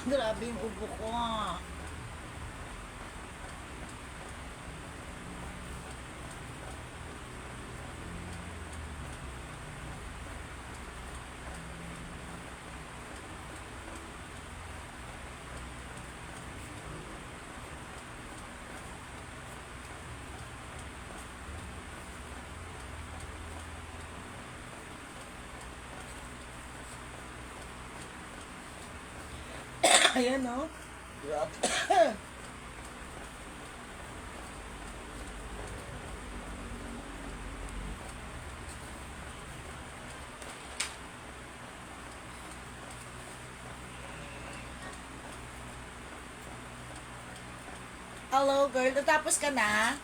Grabe yung ubo ko. Ayan o. Grabe. Hello girl, natapos ka na?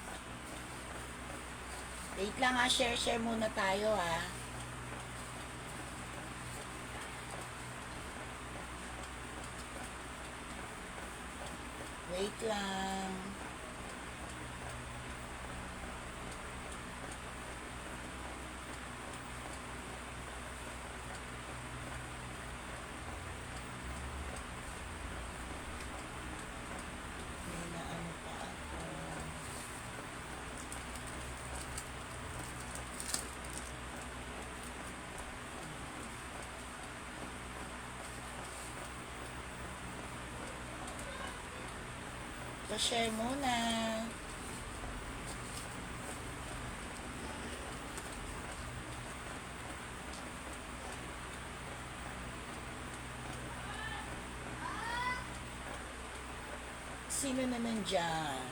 Wait lang ha, share muna tayo ha. Wait lang. May naano pa ako. Pa-share muna. Sino na nandyan?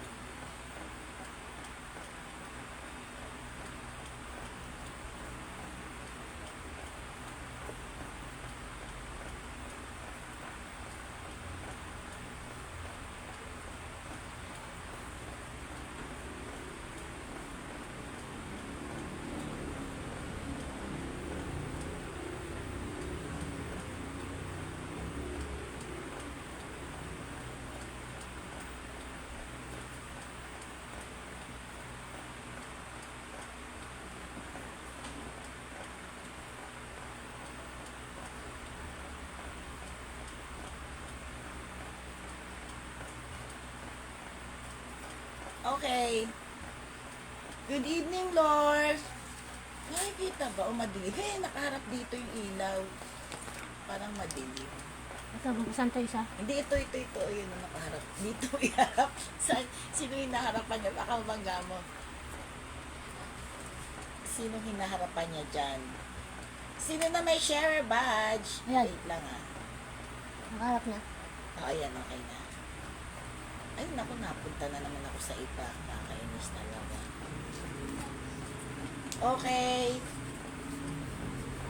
Okay. Good evening, Lord. Nakikita ba? O madilim? Eh, nakaharap dito yung ilaw. Parang madilim. Ito, bubuksan to isa. Hindi, ito. Yun ang nakaharap. Dito iharap. Sino yung naharapan niya? Baka mabangga mo. Sino hinaharapan niya dyan? Sino na may share badge? Ayan. Wait lang ah. Nakaharap na. Oh, ayan, okay na. Ay, naku, napunta na naman ako sa iba. Nakakainis talaga. Okay.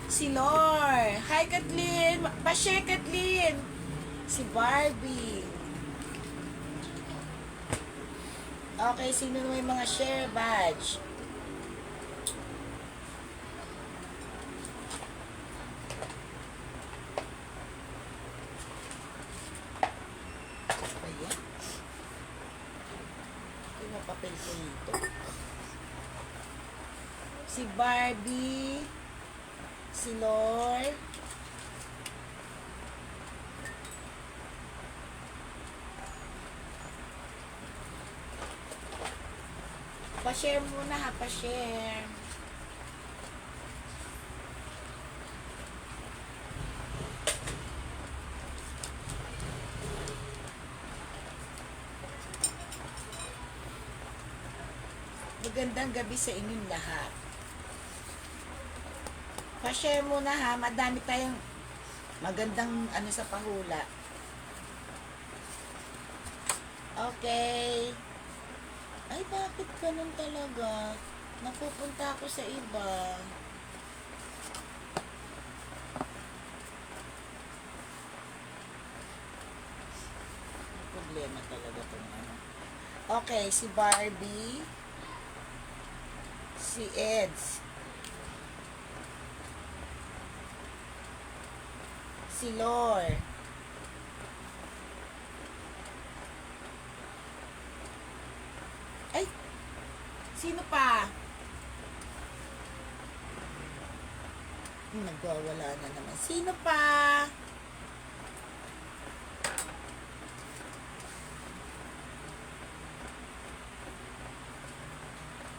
Si Lor. Hi, Kathleen. Pa-share, Kathleen. Si Barbie. Okay, sino na may mga share badge? Ayan. Ito na papel ko dito. Si Barbie. Si Lor. Pa-share muna ha, pa-share. Magandang gabi sa inyong lahat. Pa-share muna ha, madami tayong magandang ano sa pahula. Okay. Ay, bakit ganun talaga? Napupunta ako sa iba. May problema talaga itong ano. Okay, si Barbie. Si Eds. Si Lor. Ay! Sino pa? Nagwawala na naman. Sino pa?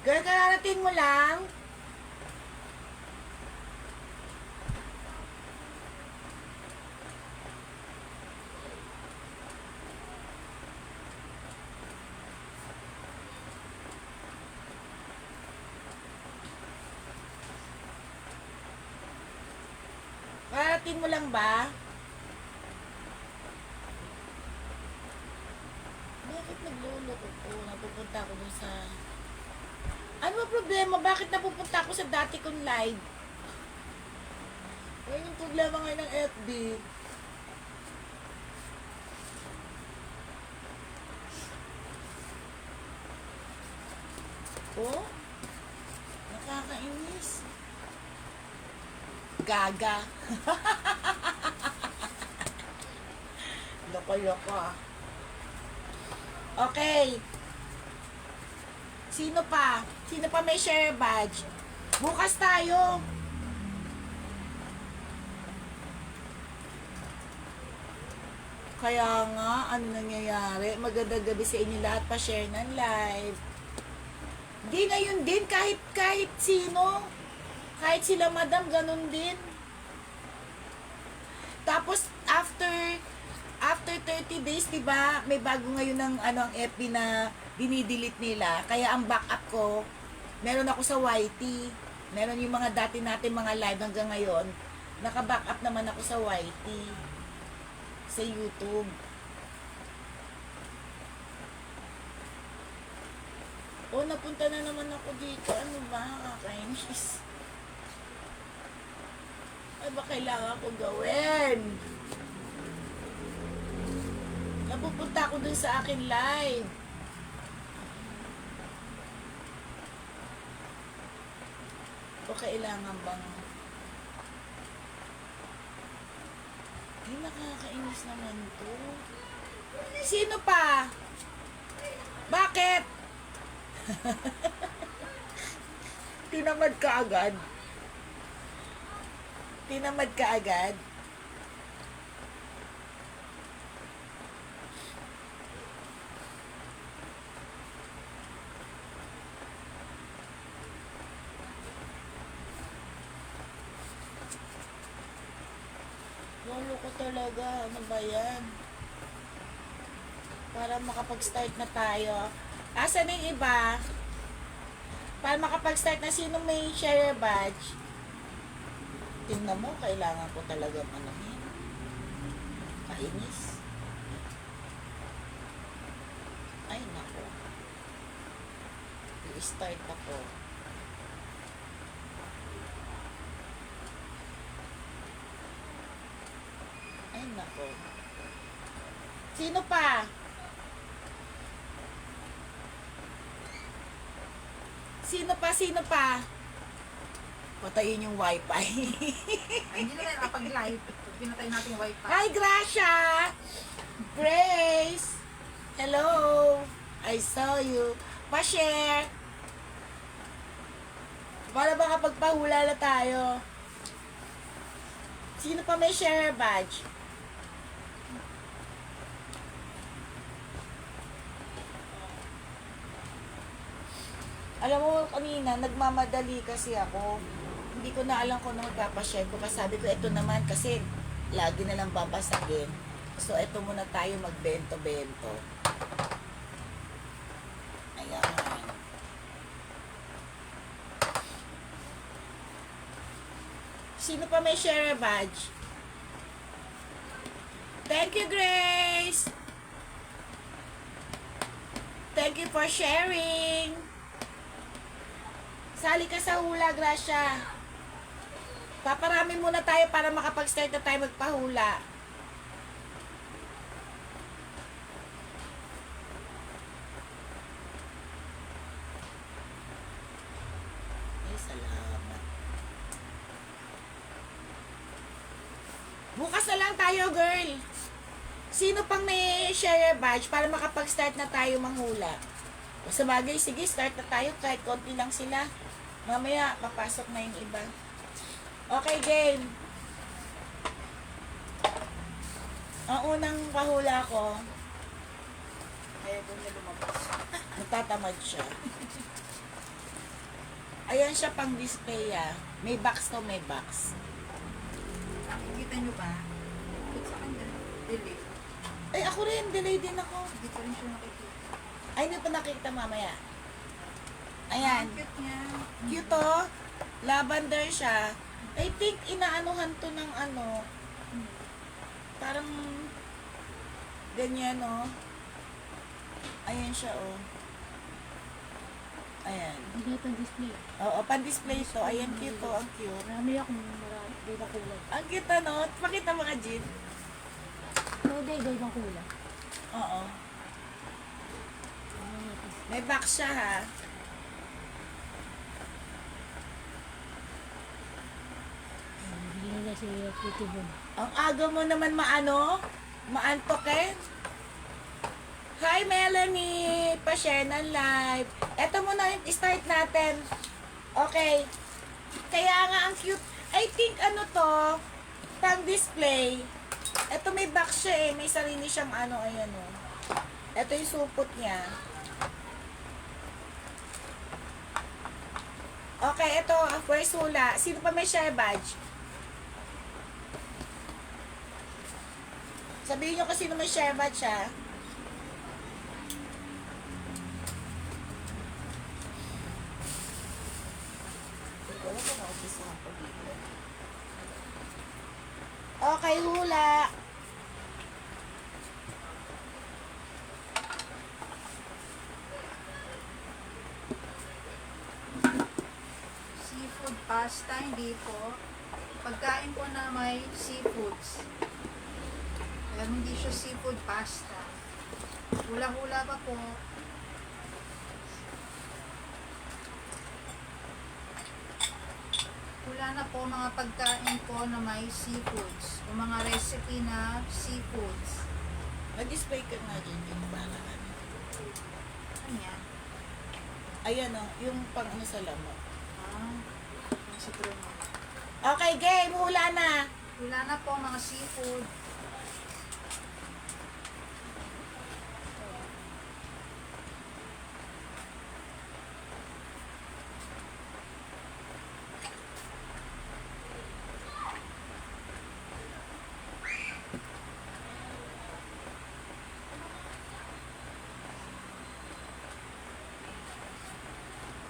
Girl, kararating mo lang. Kararating mo lang ba? Bakit nagluloko ko? Napupunta ako dun sa... Ano ba problema? Bakit napupunta ako sa dati kong live? Ano yung problema ngayon ng FB? Oh? Nakakainis. Gaga. Loko-loko ah. Okay. Sino pa? Sino pa may share badge? Bukas tayo. Kaya nga, ano nangyayari? Magandang gabi sa inyo lahat, pa-share ng live. Di ngayon din, kahit sino. Kahit sila madam, ganun din. Tapos, after 30 days, diba, may bago ngayon ng ang FB na dinidelete nila. Kaya ang backup ko, meron ako sa YT. Meron yung mga dati natin mga live hanggang ngayon. Naka-backup naman ako sa YT. Sa YouTube. Oh, napunta na naman ako dito. Ano ba? Kakainis. Ano ba kailangan ko gawin? Napupunta ako dun sa akin live. O kailangan bang... Ay, nakakainis naman to. Sino pa? Bakit? Tinamad ka agad? Tinamad ka agad? Lolo ko talaga. Ano ba yan? Para makapag-start na tayo. Asan yung iba? Para makapag-start na, sino may share badge? Tingnan mo, kailangan ko talaga manahin. Kainis. Ay, nako. I-start ako. Ay, nako. Sino pa? Sino pa? Patayin yung wifi. Ay, hindi na tayo nakapag-live. Pinatay natin yung wifi. Hi, Gracia! Grace! Hello! I saw you. Pa-share! Para ba kapag pahula na tayo? Sino pa may share badge? Alam mo, kanina, nagmamadali kasi ako. Hindi ko na alam kung ano magpapashare ko. Kasi sabi ko, ito naman kasi lagi na lang babasagin. So, ito muna tayo magbento-bento. Ayan. Sino pa may share badge? Thank you, Grace! Thank you for sharing! Sali ka sa hula, Gracia. Paparami muna tayo para makapag-start na tayo magpahula. Ay, salamat. Bukas na lang tayo, girl. Sino pang may share badge para makapag-start na tayo manghula? O sa bagay, sige, start na tayo kahit konti lang sila. Mamaya, papasok na yung iba. Okay, game. Ang unang pahula ko, Kaya doon na lumabas. natatamad siya. Ayan siya pang display May box to, may box. Nakikita nyo ba? Ikot sa kanya. Delay. Ay, ako rin, delay din ako. Hindi pa rin siya nakikita. Ay, hindi pa nakita mamaya. Ang Ayan, cute niya. cute oh. Lavender siya. I think inaanuhan to ng ano, parang ganyan oh. Ayan siya oh. Ayan. Hindi pa display. Oo, pan-display to. Ayan, cute to. Ang cute. Marami akong marami. Ibang kulay. Ang cute ano. Pakita mga Jin. No, ibang kulay. Oo. May box siya ha. Bili na si Titi Boom. Ang aga mo naman maantokin. Hi Melanie! Pa-share ng live. Eto muna yung start natin. Okay. Kaya nga ang cute. I think ano to, pang display. Eto may box siya May sarili siyang ayan o. Eto yung supot niya. Okay, ito, first hula. Sino pa may share badge? Sabihin nyo kasi sino may share badge Okay, hula. Seafood pasta, hindi po. Pagkain po na may seafoods. Pero hindi siya seafood pasta. Hula-hula pa po. Hula na po mga pagkain po na may seafoods. O mga recipe na seafoods. Mag-display ka nga dyan yung pangalan. Ano yan? Ayan o, yung pang sa lamok. Yung sa Bruno. Okay, game. Hula na. Hula na po mga seafood.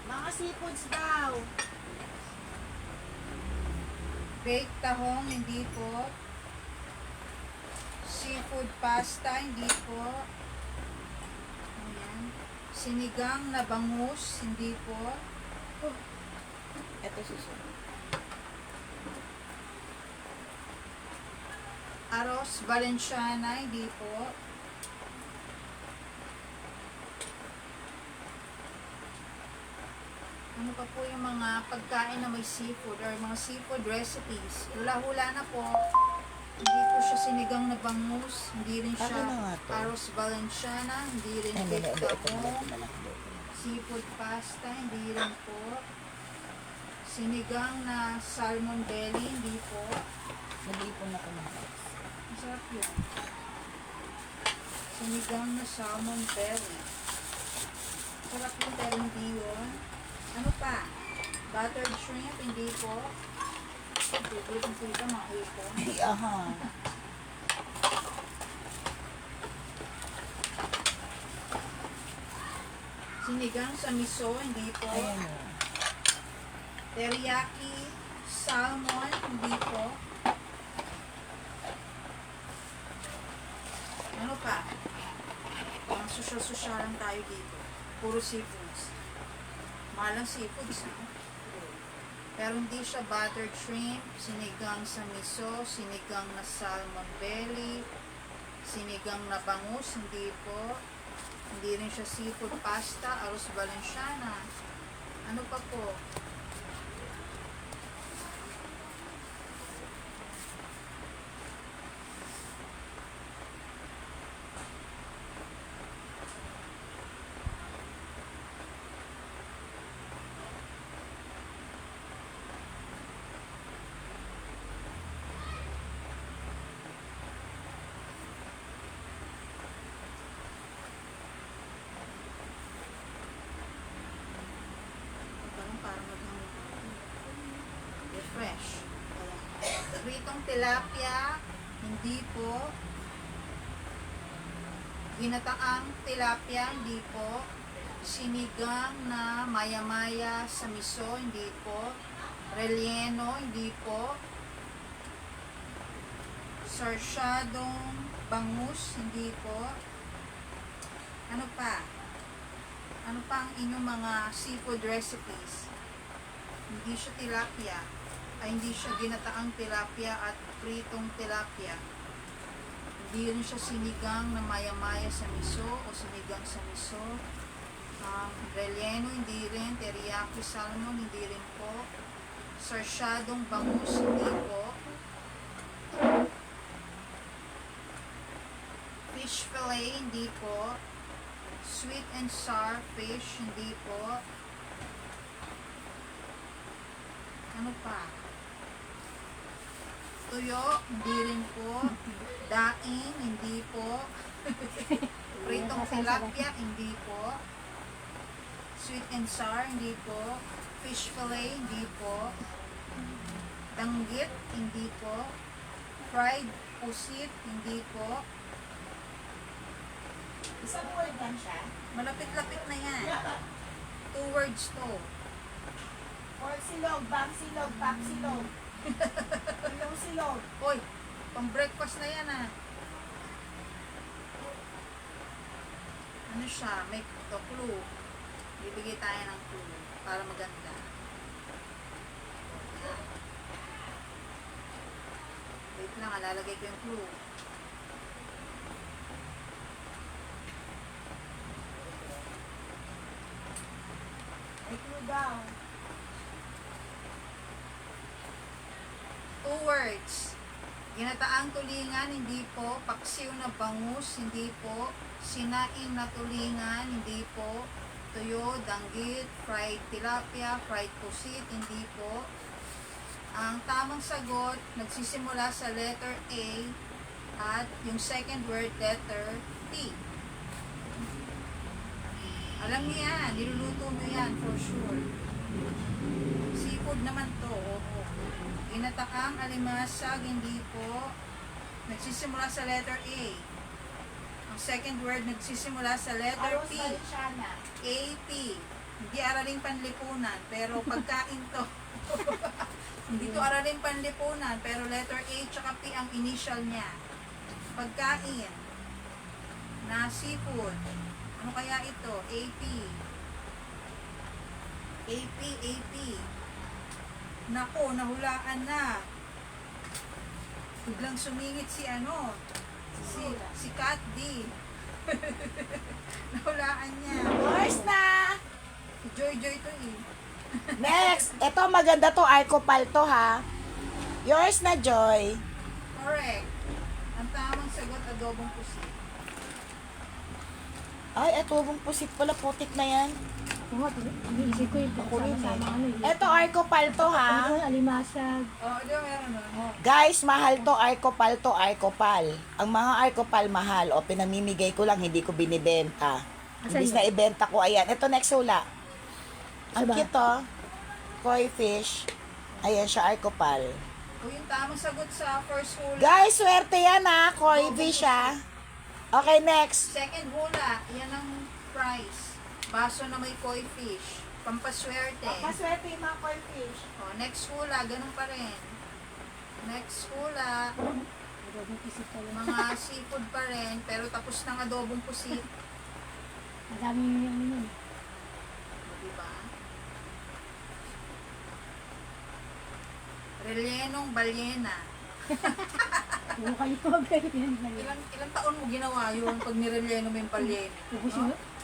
Mga seafoods daw. Baked tahong, hindi po. Seafood pasta, hindi po. Ayan. Sinigang na bangus, hindi po. Ito susunod. Arroz Valenciana, hindi po. Ano pa po yung mga pagkain na may seafood or mga seafood recipes? Hula-hula na po. Hindi po siya sinigang na bangus. Hindi rin siya Akin na nga to. arroz Valenciana. Hindi rin Hindi, baked ito tahong. na lang. Seafood pasta, hindi rin po. Sinigang na salmon belly, hindi po. Nag-iipon ako ng box. Masarap yun. Sinigang na salmon belly. Sarap yun pero hindi yun. Ano pa? Buttered shrimp, hindi po. Bibigyan ko ito mga hipon. Ay, aha. Sinigang sa miso, hindi po. Ayan o. Teriyaki salmon, hindi po. Ano pa? Mga social lang tayo dito. Puro seafoods. Mahal ang seafoods, no? Pero hindi siya buttered shrimp, sinigang sa miso, sinigang na salmon belly, sinigang na bangus, hindi po. Hindi rin siya seafood pasta, arroz valenciana. Ano pa po? Parang maghang Pritong tilapia, hindi po. Ginataang tilapia, hindi po. Sinigang na maya-maya sa miso, hindi po. Relleno, hindi po. Sarsyadong bangus, hindi po. Ano pa? Ano pa ang inyong mga seafood recipes? Hindi siya tilapia. Ay, hindi siya ginataang tilapia at pritong tilapia. Hindi rin siya sinigang na maya-maya sa miso o sinigang sa miso. Relleno, hindi rin. Teriyaki salmon, hindi rin po. Sarsyadong bangus, hindi po. Fish fillet, hindi po. Sweet and sour fish, hindi po. Ano pa? Tuyo, hindi rin po. Daing, hindi po. Pritong tilapia, hindi po. Sweet and sour, hindi po. Fish fillet, hindi po. Danggit, hindi po. Fried pusit, hindi po. Isang word lang siya. Malapit-lapit na yan. 2 words to. Pork silog, bang silog, bang silog. Ilong silog. Hoy, pang breakfast na yan ah. Ano siya? May clue. Bibigay tayo ng clue para maganda. Yan. Wait lang, lalagay ko yung clue. May clue daw. 2 words. Ginataang tulingan, hindi po. Paksiw na bangus, hindi po. Sinaing na tulingan, hindi po. Tuyo, danggit, fried tilapia, fried pusit, hindi po. Ang tamang sagot, nagsisimula sa letter A at yung second word, letter T. Alam niyo yan, niluluto niyo yan for sure. Seafood naman to, oo. Ginataang alimasag, hindi po. Nagsisimula sa letter A. Ang second word, nagsisimula sa letter Aros P. Valenciana. AP. Hindi araling panlipunan, pero pagkain to. Hindi to araling panlipunan, pero letter A tsaka P ang initial niya. Pagkain na seafood. Ano kaya ito? AP. AP. Nako, nahulaan na. Biglang sumingit si ano, si Kat D. Nahulaan niya. Yours na! Si Joy to eh. Next! Ito maganda to, Arcopal to ha. Yours na, Joy. Correct. Ang tamang sagot, adobong pusit. Ay, atubong pusit pala, putik na yan. Oo nga, iniisip ko yung Ako rin sama-sama ano eh. Ito, Arcopal to ha. Ano, alimasag. Oh, di ba meron nun? Guys, mahal to, Arcopal to, Arcopal. Ang mga Arcopal mahal, o pinamimigay ko lang, hindi ko binibenta. Asan Imbis yun? na ibenta ko, ayan. Ito, next hula. Ano Ang ba? cute to. Koi fish. Ayan siya, Arcopal. O yung tamang sagot sa first hula. Guys, swerte yan ha. Koi fish ha. Okay, next. Second hula, yan ang prize. Baso na may koi fish. Pampaswerte. Paswerte yung mga koi fish. O, next hula, ganun pa rin. Next hula, Adobong pusit pala. mga seafood pa rin, pero tapos ng adobong pusit. Ang daming ano yun. O, diba? Rellenong balyena. Oo kayo po, ganyan. Ilang taon mo ginawa yun pag nirelleno mo yung balyena?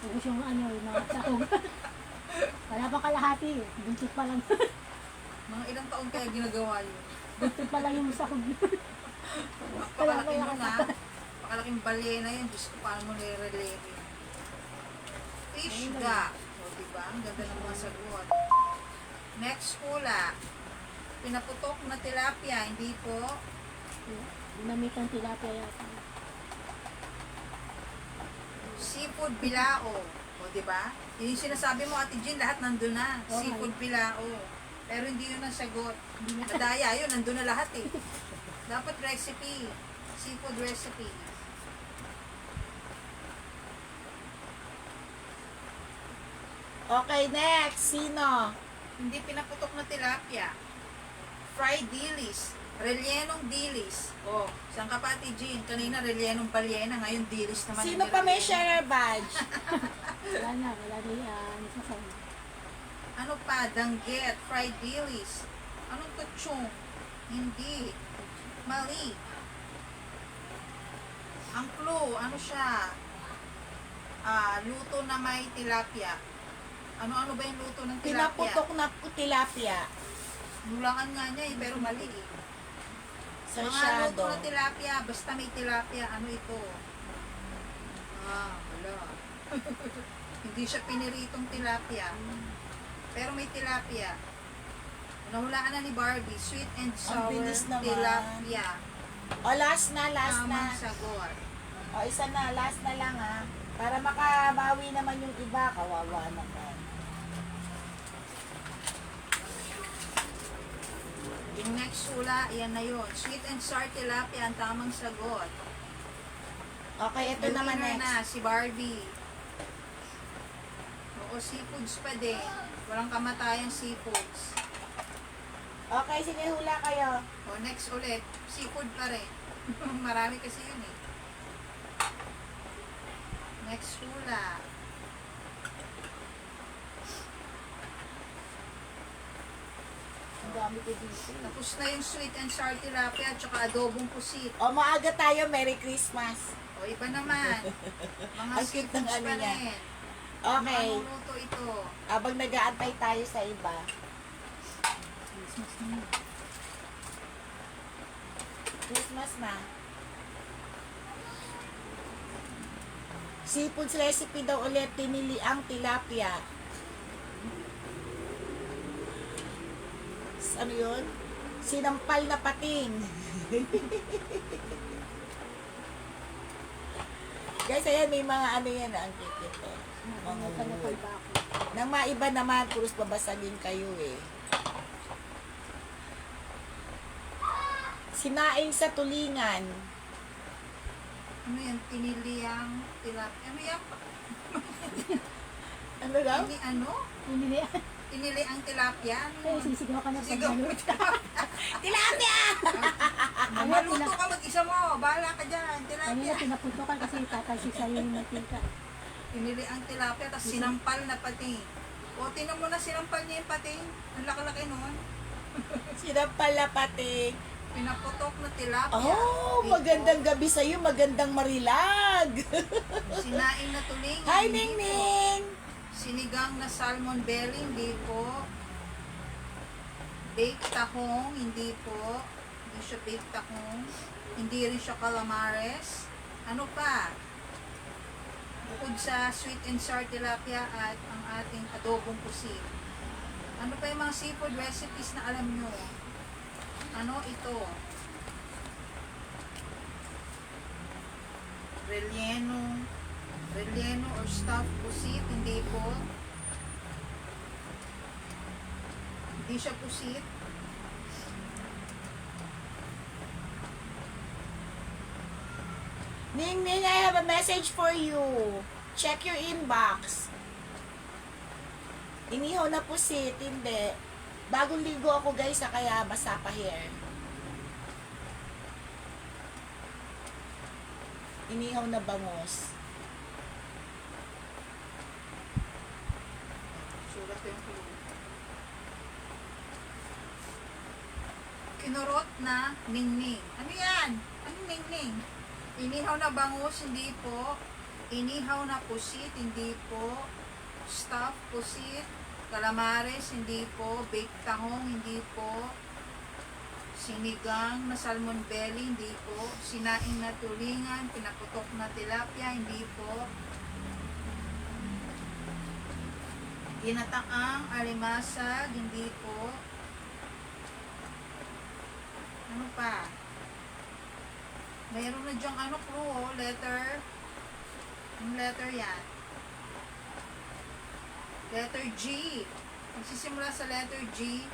Ubus yung ano, yung mga sahog. Wala pa kalahati eh. Buntot pa lang. Mga ilang taon kaya ginagawa yun? Buntot pa lang yung sahog. Pakalaki mo na. Pakalaking balyena yun. Diyos ko, paano mo nirelleno yun? Fish duck. O, diba? Ang ganda ng mga sagot. Next hula. Pinaputok na tilapia. Hindi po. Dinamitan tilapia yata. Seafood bilao. O, diba? Yun yung sinasabi mo, Ate Jean, lahat nandun na. Okay. Seafood bilao. Pero hindi yun ang sagot. Nadaya yun, nandun na lahat eh. Dapat recipe. Seafood recipe. Okay, next. Sino? Hindi pinaputok na tilapia. Fried dilis. Rellenong dilis. Oh, saan ka pa, Ate Jean? Kanina rellenong balyena, ngayon dilis naman. Sino Hindi pa may relleno. share badge? Wala na yan. Sasama. Ano pa? Danggit. Fried dilis. Anong tutsong? Hindi. Mali. Ang clue, ano siya? Luto na may tilapia. Ano-ano ba yung luto ng tilapia? Pinaputok na tilapia. Nulangan nga niya eh, pero mali eh. Mga Sarsyado. luto na tilapia, basta may tilapia, ano ito? Wala. Hindi siya piniritong tilapia. Pero may tilapia. Nahulaan na ni Barbie, sweet and sour bilis naman. tilapia. O, last na. Tamang sagot. O, isa na. Last na lang, ha. Para makabawi naman yung iba. Kawawa naman. Yung next hula, yan na yun. Sweet and sour tilapia, ang tamang sagot. Okay, ito Yung naman winner next. na, si Barbie. Oo, seafoods pa din. Walang kamatayang seafoods. Okay, sige, hula kayo. O, next ulit. Seafood pa rin. Marami kasi yun eh. Next hula. Ang dami ko dito. Tapos na yung sweet and sour tilapia at saka adobong pusit. O, maaga tayo. Merry Christmas. O, iba naman. Mga Ang cute ng seafoods ano pa niya. rin. Okay. Ano luto ito? Habang nag-aantay tayo sa iba. Christmas na yun. Christmas na. Seafoods recipe daw ulit. Tinili ang tilapia. Ano yun? Sinampal na pating. Guys, ayan, may mga ano yan. Ang kikit eh. Mga Kalapal wood. ba ako? Nang maiba naman, puros babasagin kayo eh. Sinaing sa tulingan. Ano yan? Tiniliang tilapia. Ano yan? Ano daw? Pinili. Tinili ang tilapia. Ano Ay, yun? sisigaw ka na pag Sigaw mo galit. Tilapia! Maluto ka mag-isa mo. Bahala ka dyan. Kanina Tilapia. pinaputokan kasi tatalsik sa'yo yung matika. Tinili ang tilapia, tapos sinampal na pating. O, tinan mo na sinampal niya yung pating. Ang laki-laki nun. Sinampal na pating. Pinaputok na tilapia. Oh, Dito. magandang gabi sa'yo. Magandang marilag. Sinaing na tulingan. Hi, hindi Ning po. Ning! Sinigang na salmon belly, hindi po. Baked tahong, hindi po. Hindi siya baked tahong. Hindi rin siya calamares. Ano pa? Bukod sa sweet and sour tilapia at ang ating adobong pusit. Ano pa yung mga seafood recipes na alam nyo? Ano ito? Relleno or stuffed pusit, hindi po. Hindi siya pusit. Ning Ning, I have a message for you. Check your inbox. Inihaw na pusit, hindi. Bagong ligo ako guys, kaya basa pa hair. Inihaw na bangus. Sulat ko yung clue. Kinurot na ningning. Ano yan? Anong ningning? Inihaw na bangus, hindi po. Inihaw na pusit, hindi po. Stuffed pusit. Calamares, hindi po. Baked tahong, hindi po. Sinigang na salmon belly, hindi po. Sinaing na tulingan, pinaputok na tilapia, hindi po. Ginataang alimasag, hindi po. Ano pa? Mayroon na dyang ano clue, oh, letter. Yung letter yan. Letter G. Magsisimula sa letter G.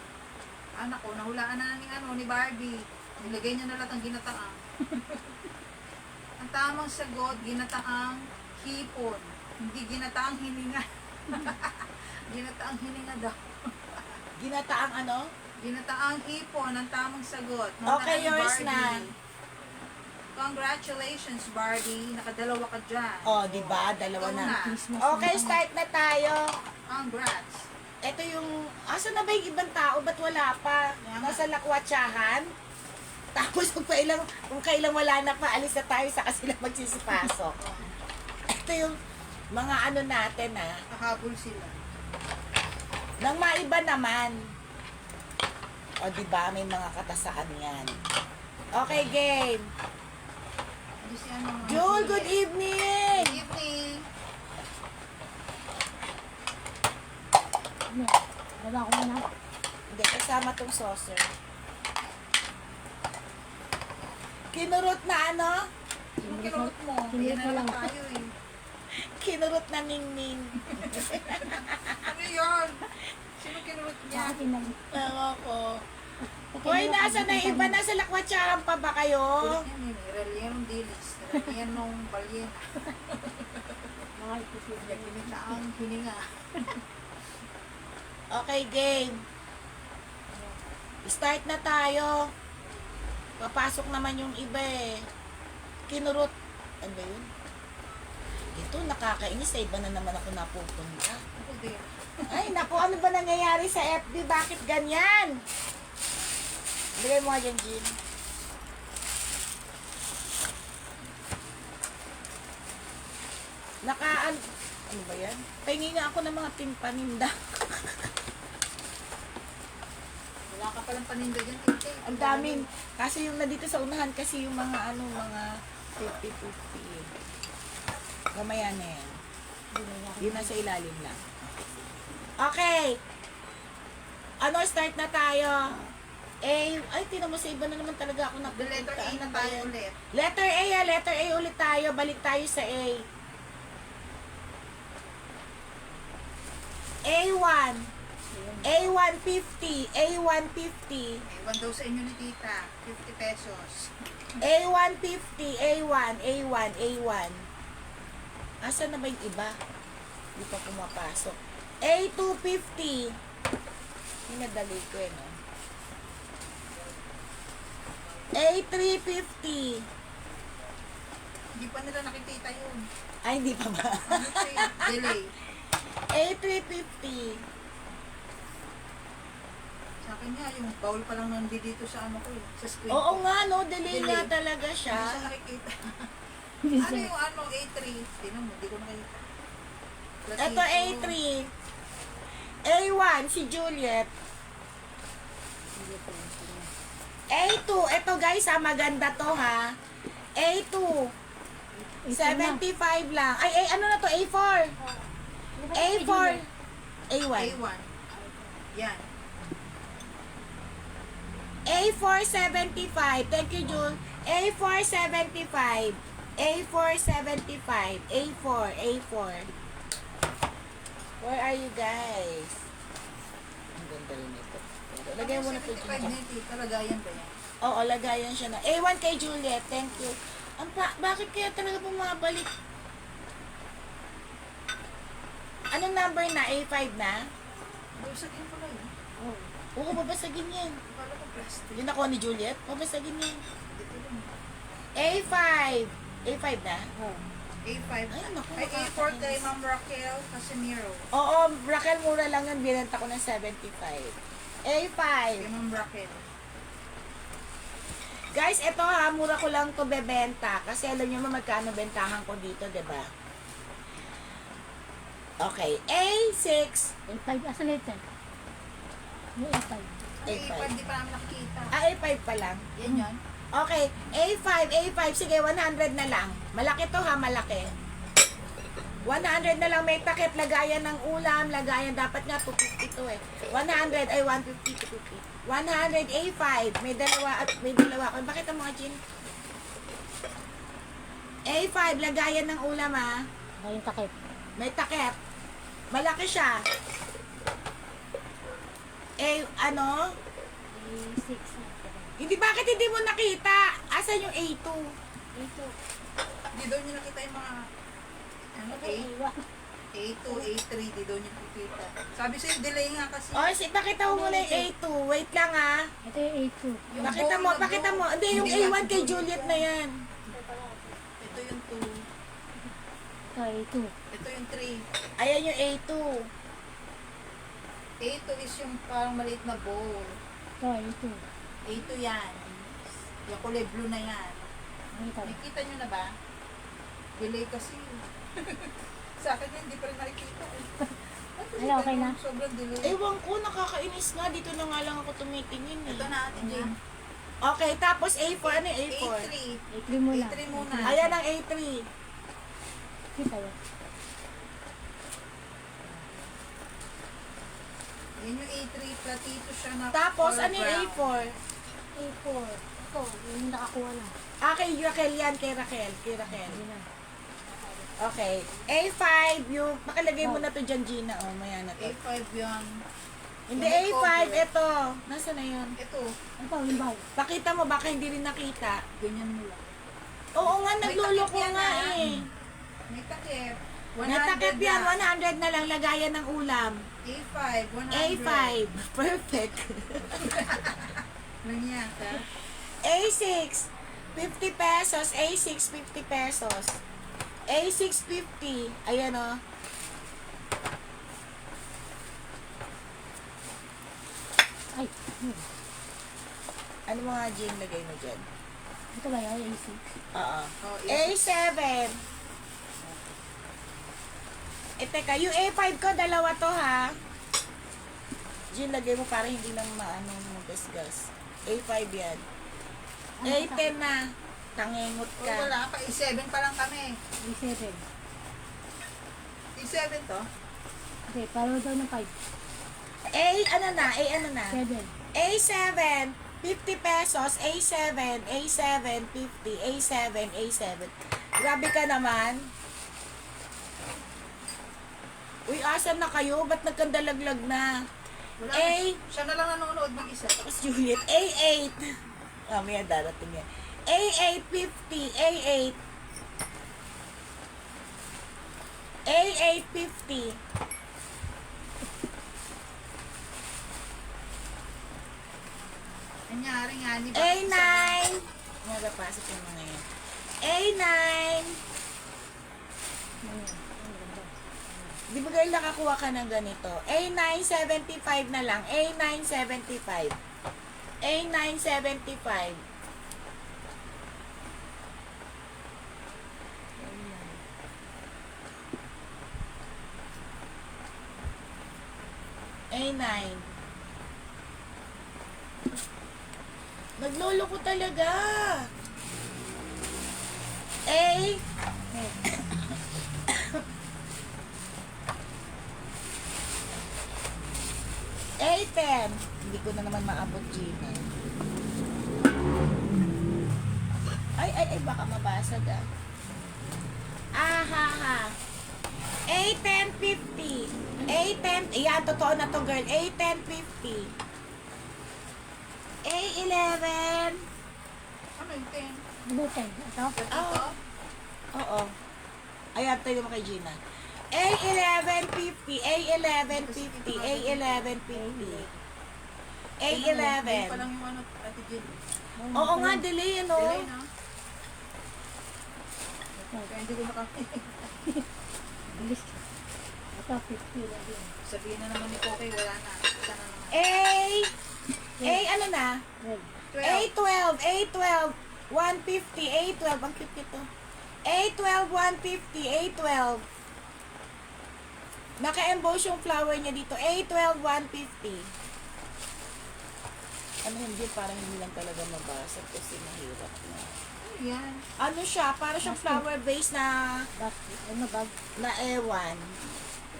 Anak ko, nahulaan na ni Barbie. Nilagay niya na lahat ang ginataang. Ang tamang sagot, ginataang hipon. Hindi ginataang hininga. Ginataang hininga daw. Ginataang ano? Ginataang hipon, ang tamang sagot. Okay, Nanay yours Barbie. na. Congratulations, Barbie. Nakadalawa ka dyan. Oh, di ba? Dalawa Ikaw na. Christmas Okay, start na tayo. Congrats. Ito yung, asa na ba yung ibang tao? Ba't wala pa? Nasa lakwatsahan? Tapos kung kailang wala na pa, alis na tayo sa sila magsisipasok. Ito yung mga ano natin Kahabol sila. Nang maiba naman. O di ba may mga katasaan yan. Okay, game. Hindi si ano. Jul, good evening! Good evening. Ano? Baba ko muna. Hindi, kasama tong saucer. Kinurot na ano? Sino kinurot mo? Kinurot Ayan mo na lang. lang tayo eh. Kinurot na ningning. Ano yun? Sino kinurot niya? Bakit inag... Ewan ko. Hoy, nasa na iba? Nasa lakwatsahan pa ba kayo? Kulit yan eh. Relierong dilis. Relierong balyena. Mga ipisip. Ginita ang hininga. Okay, game. Start na tayo. Papasok naman yung iba eh. Kinurot. Ano ba yun? Ito, nakakainis. Sa iba na naman ako napupunta. Ako din. Ay, naku, ano ba nangyayari sa FB? Bakit ganyan? Bigay mo nga dyan, Jean. Ano ba yan? Pahingi nga ako ng mga timpaninda. Wala ka palang paninda dyan, tinte. Ang daming. Kasi yung na dito sa unahan, kasi yung mga mga 50-50. Mamaya na yan. Yun nasa ilalim lang. Okay. Ano, start na tayo. Ay, tinan mo sa iba na naman talaga ako The napupunta. letter A Ano na ba tayo yan? ulit. Letter A, letter A ulit tayo. Balik tayo sa A. A1. A150. A150. Ewan daw sa inyo ni tita. 50 pesos. A150. A1. A1. A1. Asa na ba yung iba? Hindi pa pumapasok. A250. Minadali ko eh, no? A350. Hindi pa nila nakikita yun. Ay, hindi pa ba? Ano siya yun? Delay. A350. Sa akin nga, yung bowl pa lang nandito sa ano ko eh. Sa screen Oo ko. nga, no? Delay Delay. nga talaga Hindi siya. siya nakikita. Ano yung ano, A3? Tingnan mo, hindi ko nakikita. Ito A3. A1, si Juliet. A2, ito guys ha, maganda to ha. A2, 75 lang. Ay, ano na to? A4. A4. A1. A1. Yan. A4, 75. Thank you, June. A4, 75. A4, 75. A4, A4. Where are you guys? Ang ganda rin ito. Lagay mo na po 75 dyan. net, kalagayan ba yan? Oo, lagayan siya na. A1 kay Juliet. Thank you. Bakit kaya talaga bumabalik? Anong number na? A5 na? Busagin ko lang yun. Oo, babasagin yan. Kala ko plastic. Yun ako ni Juliet. Babasagin yan. Dito lang. A5. A5 na? A5. Ay, naku, Ay, A4 kay Ma'am Raquel Casimiro. Oo, Raquel, mura lang yun. Binenta ko ng 75. A5. Kay Ma'am Raquel. Guys, ito ha, mura ko lang to bebenta. Kasi alam niyo magkano bentahan ko dito, 'di ba? Okay, A6. A5, asa letter? Yung A5. Ay, A5. A5, di pa namin nakikita. A5 pa lang. Yan yan. Okay, A5. Sige, 100 na lang. Malaki to ha, malaki. 100 na lang, may takip, lagayan ng ulam, lagayan, dapat nga 250 to eh. 100, ay 150, 250. 100, A5. May dalawa ako. Bakit ang mga Jean? A5, lagayan ng ulam ha. Yung takip. May takip. Malaki siya. Hindi, bakit hindi mo nakita? Asan yung A2? Ito. Di daw niyo nakita yung mga ano, Ito, iwan. A2, A3, di daw niyo nakikita. Sabi sa'yo, delay nga kasi. O, pakita mo muna yung A2. Wait lang ah. Ito yung A2. Yung Pakita bowl mo, na pakita blue. mo. Hindi, yung Hindi A1 yan, kay Juliet na yan. Ito yung 2. Ito, A2. Ito yung 3. Ayan yung A2. A2 is yung parang maliit na bowl. Ito, A2. A2 yan. Yung kulay blue na yan. Ito. Nakikita nyo na ba? Delay kasi. Sa akin hindi pa rin nakikita. Ay, okay na. Sobrang delay. Ewan ko, nakakainis nga. Dito na nga lang ako tumitingin eh. Ito na Ate Jane. Okay, tapos A4. Ano yung A4? A3. A3 muna. A3 muna. Ayan ang A3. Kita yun. Yan yung A3. Platito siya na Tapos, color ano yung brown. A4? A4. Ito, yung nakakuha na. Ah, kay Raquel yan. Kay Raquel. Kay Raquel. Hindi na. Okay. A5, yung, makalagay mo na to dyan, Gina. O, maya na to. A5 yan. Hindi, Yung A5, cover. ito. Nasaan na yun? Ito. Ito, yung bag. Pakita mo, baka hindi rin nakita. Ganyan mo lang. Oo nga, May nagluloko takip yan, nga ah. eh. May takip. 100 Natakip yan, na. 100 na lang, lagayan ng ulam. A5. 100. A5, perfect. Nanyata. A6, 50 pesos. A6, 50 pesos. A6, 50. Ayan o. Ay, Ano mga Jing lagay mo dyan? ito ba yun? A6. Oo. Oh, A7. Teka, yung A5 ko, dalawa to ha. Jing, lagay mo para hindi lang maano magasgas. A5 yan. A10 na. Tangengot Oh, ka. wala pa. A7 pa lang kami. A7. A7 to? Okay, paro daw ng 5. A, ano na? A, ano na? 7. A7, 50 pesos. A7, A7, 50. A7, A7. Grabe ka naman. Uy, asan na kayo? Ba't nagkandalaglag na? Wala A. na. Siya na lang nanonood mag-isa. Tapos Juliet, A8. Mamaya darating yan. A8, 50. A8. A8, 50. Nangyari nga, di ba? A9. Magapasok yung mga yan. A9. Di ba girl, nakakuha ka ng ganito? A9, 75 na lang. A9, 75. A9, 75. A9. Nagloloko talaga. A. A10. Hindi ko na naman maabot, Gina. Ay, baka mabasag ah. Ha. A10, 50. A10, yan, totoo na to girl. A10, 50. A11. Ano yung 10? Buteng. Ito. Ito? Oo. Ayan, tayo mo kay Gina. A11, 50. A11, 50. A11, 50. A11. Ayun pa lang yung ano, Ate Jill. Oo nga, delay, ano? Delay na. Kaya hindi ko makakita. Bilis. Ito, 50 lang din. Sabihin na naman ni Kokay, wala na. Isa na naman. Ano na? 12. 12. A12, 150, A12, ang cute nito. A12, 150, A12. Naka-emboss yung flower niya dito. A12, 150. Ano hindi, parang hindi lang talaga mabasa kasi mahirap na. Ano yan? Ano siya, para siyang flower base na Bag. Ano bag? na ewan.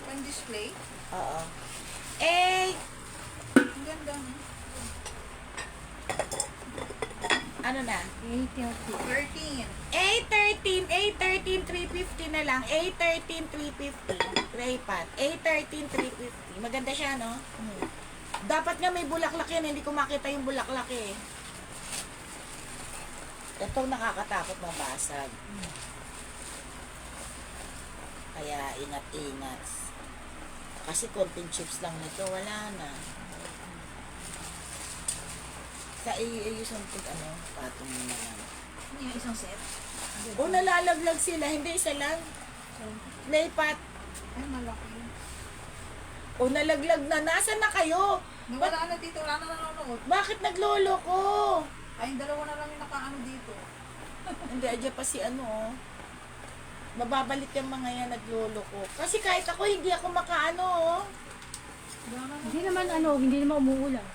Pan-display? Oo. Ang ganda. No? Ano na? A30. 13. A13, 350 na lang. A13, 350. Gray pot. A13, 350. Maganda siya, no? Dapat nga may bulaklak yan. Hindi ko makita yung bulaklak eh. Itong nakakatakot mabasag. Kaya ingat-ingat. Kasi konting chips lang nito, wala na. Sa iayusan ko patong mo na lang. Ano yung isang set? O nalalaglag sila, hindi isa lang. Laypat. Ay, malaki. O nalaglag na, nasan na kayo? Nawala na dito, wala na nanonood. Bakit naglolo ko? Ay, yung dalawa na lang yung nakaano dito. Hindi, adya pa si mababalik yung mga yan naglolo ko. Kasi kahit ako, hindi ako makaano. Hindi naman hindi naman umuulan.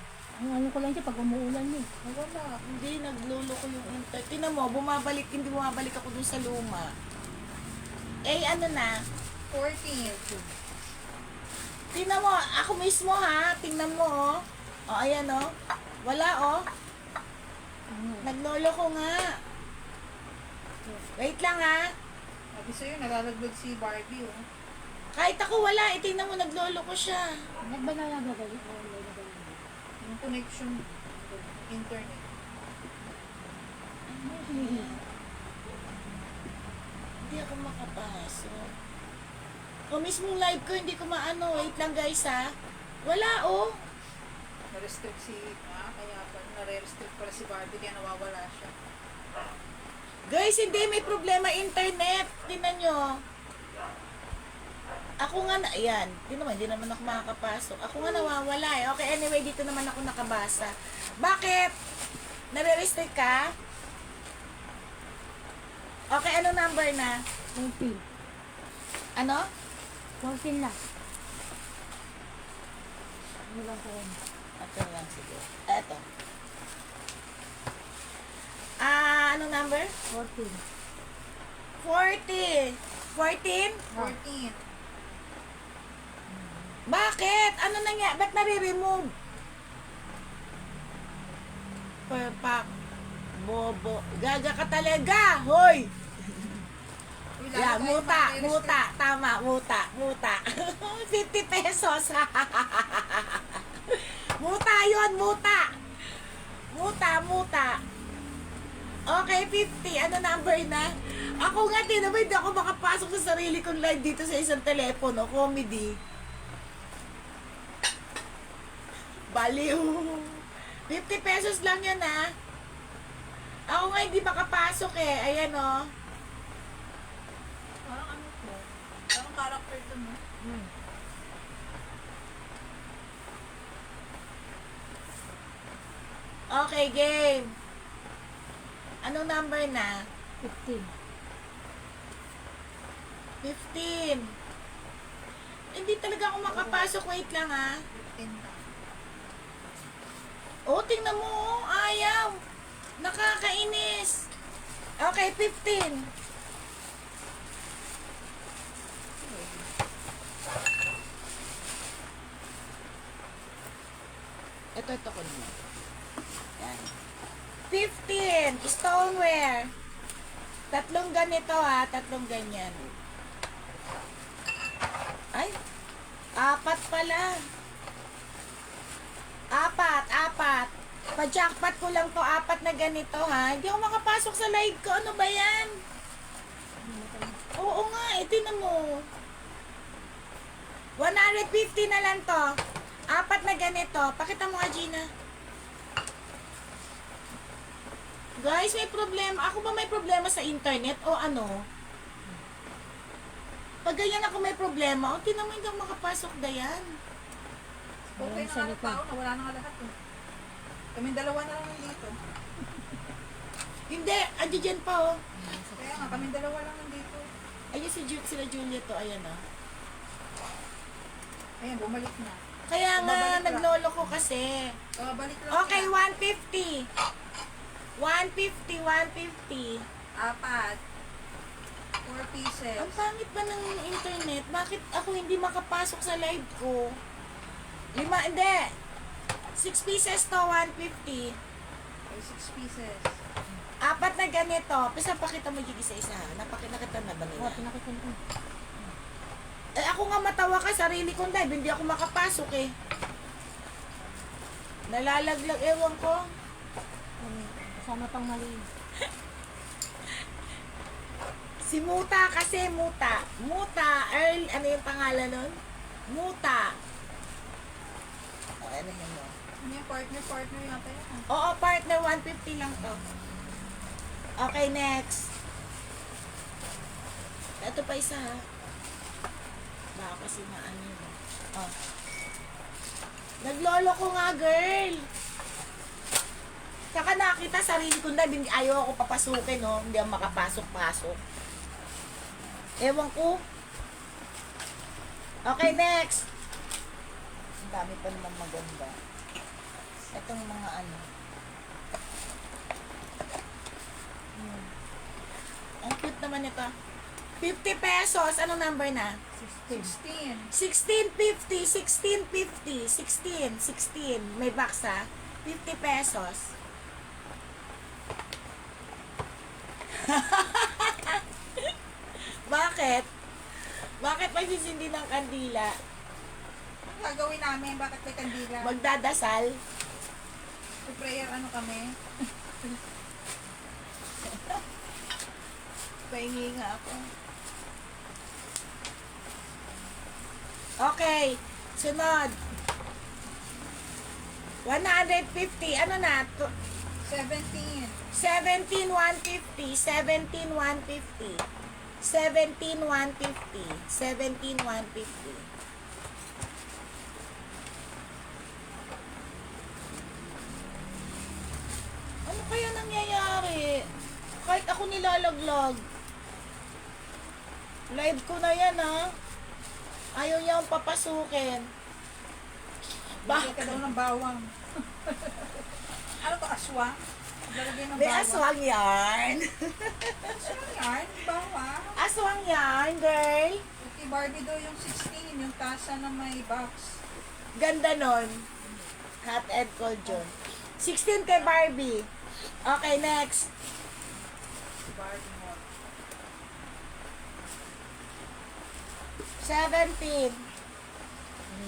Ang ko lang siya pag umuulan eh. Nawala. Hindi, naglolo ko yung internet. Tinan mo, hindi bumabalik ako dun sa luma. Eh, na? 14. Tingnan mo, ako mismo ha. Tingnan mo, oh. O, ayan, oh. Wala, oh. Naglolo ko nga. Wait lang, ha. Sabi sa'yo, nalalaglag si Barbie, oh. Kahit ako wala, tingnan mo, naglolo ko siya. Ba't ba nalagay? Yung connection, internet. Hindi ako makapasok. O mismong live ko, hindi ko maano. Wait lang, guys, ha. Wala, oh. Na-restrict kaya pa, nare-restrict pala si Barbie, kaya nawawala siya. Guys, hindi, may problema internet. Tingnan nyo. Ako nga ayan. Hindi naman ako makakapasok. Ako nga nawawala eh. Okay, anyway, dito naman ako nakabasa. Bakit? Nare-restrict ka? Okay, ano number na? 14. Ano? 14 lang. Ano lang po? Ito lang, sige. Eto. Ano number? 14. 40. 14? 14. Bakit? Ano nangyari? Ba't nare-remove? Perpak. Bobo. Gaga ka talaga. Hoy! Uy, Yeah, lalo kayo muta. nare-restrict. Tama, muta. 50 pesos. Muta yun, muta. Muta. Okay, 50. Ano number na? Ako nga din, hindi ako makapasok sa sarili kong live dito sa isang telepono. Comedy. Baliw. 50 pesos lang yan, ha? Ako nga hindi makapasok eh. Ayan, oh. Parang ano to? Parang character to, no? Okay, game. Anong number na? 15. 15. Hindi talaga ako makapasok. Wait lang, ha? 15 lang. Oh, tingnan mo, oh. Ayaw. Nakakainis. Okay, 15. Ito ko naman. Yan. 15. Stoneware. 3 ganito, ha. 3 ganyan. Ay. 4 pala. 4. Pa-jackpot ko lang to 4 na ganito, ha. Hindi ako makapasok sa live ko. Ano ba yan? Oo nga, tinan mo. 150 na lang to. 4 na ganito. Pakita mo nga, Gina. Guys, may problema. Ako ba may problema sa internet o ano? Pag ganyan ako may problema, tinan mo hindi ako makapasok, Dayan. Okay na nga ng tao, nawala na nga lahat, eh. Kaming dalawa na lang dito. Hindi, dyan pa, oh. Kaya nga, kaming dalawa lang nandito. Ayun sila Julia to, ayan, oh. Ayan, bumalik na. Kaya nga, Babalik lang. naglolo ko kasi. Balik lang. Okay, sila. 150. 150. 4 pieces. Ang pangit ba ng internet? Bakit ako hindi makapasok sa live ko? 6 pieces to, 150. Okay, 6 pieces. 4 na ganito. Pisa pakita mo yung isa-isa. Napakita na ba nila? Pinakita ko. Eh ako nga matawa ka, sarili kong live. Hindi ako makapasok eh. Nalalaglag, ewan ko. Kasama pang mali. Si Muta kasi, Muta. Muta, Earl, ano yung pangalan nun? Muta. O, ano yun mo? Ano yung partner yata yan. Oo, partner, 150 lang to. Okay, next. Ito pa isa ha. Baka kasi maano yun. Oh. Naglolo ko nga, girl. Saka nakita sarili ko na, ayaw ako papasukin, no? Hindi ako makapasok-pasok. Ewan ko. Okay, next. Ang dami pa naman maganda. Itong mga ano. Ang cute naman ito. 50 pesos. Anong number na? 16. 16.50. 16.50. 16. May box ha. 50 pesos. Bakit? Bakit magsisindi ng kandila? Ang gagawin namin? Bakit may kandila? Magdadasal? To prayer ano kami? Pahingi nga ako. Okay. Sunod. 150. Ano na? 17. 17,150. 17,150. 17,150. 17,150. Ano kaya nangyayari? Kahit ako nilalaglag. Live ko na yan, ha? Ayaw niya akong papasukin. Bakit ka daw ng bawang? Ano to, aswang? Lalagay ng May bawang. aswang yarn. Aswang yarn? Bawang? Aswang yarn, girl. Kay Barbie daw yung 16, yung tasa na may box. Ganda nun. Hot and cold yun. 16 kay Barbie. Okay, next. Barbie mo. 17.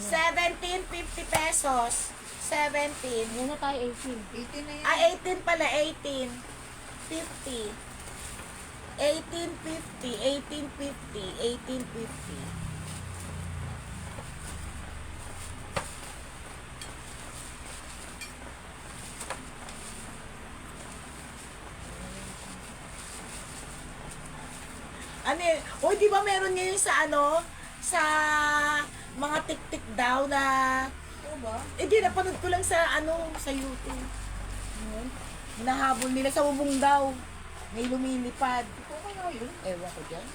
17, 50 pesos. 17. Yan na tayo 18. 18 na yan. Ah, 18 pala, 18. 50. 1850, 1850, 1850. Ano yun? O, di ba meron ngayon sa ano? Sa mga tik-tik daw na... Oo ba? Eh, di, napanood ko lang sa ano, sa YouTube. Hinahabol nila sa bubong daw. May lumilipad. Ito kaya yun? Ewan ko dyan.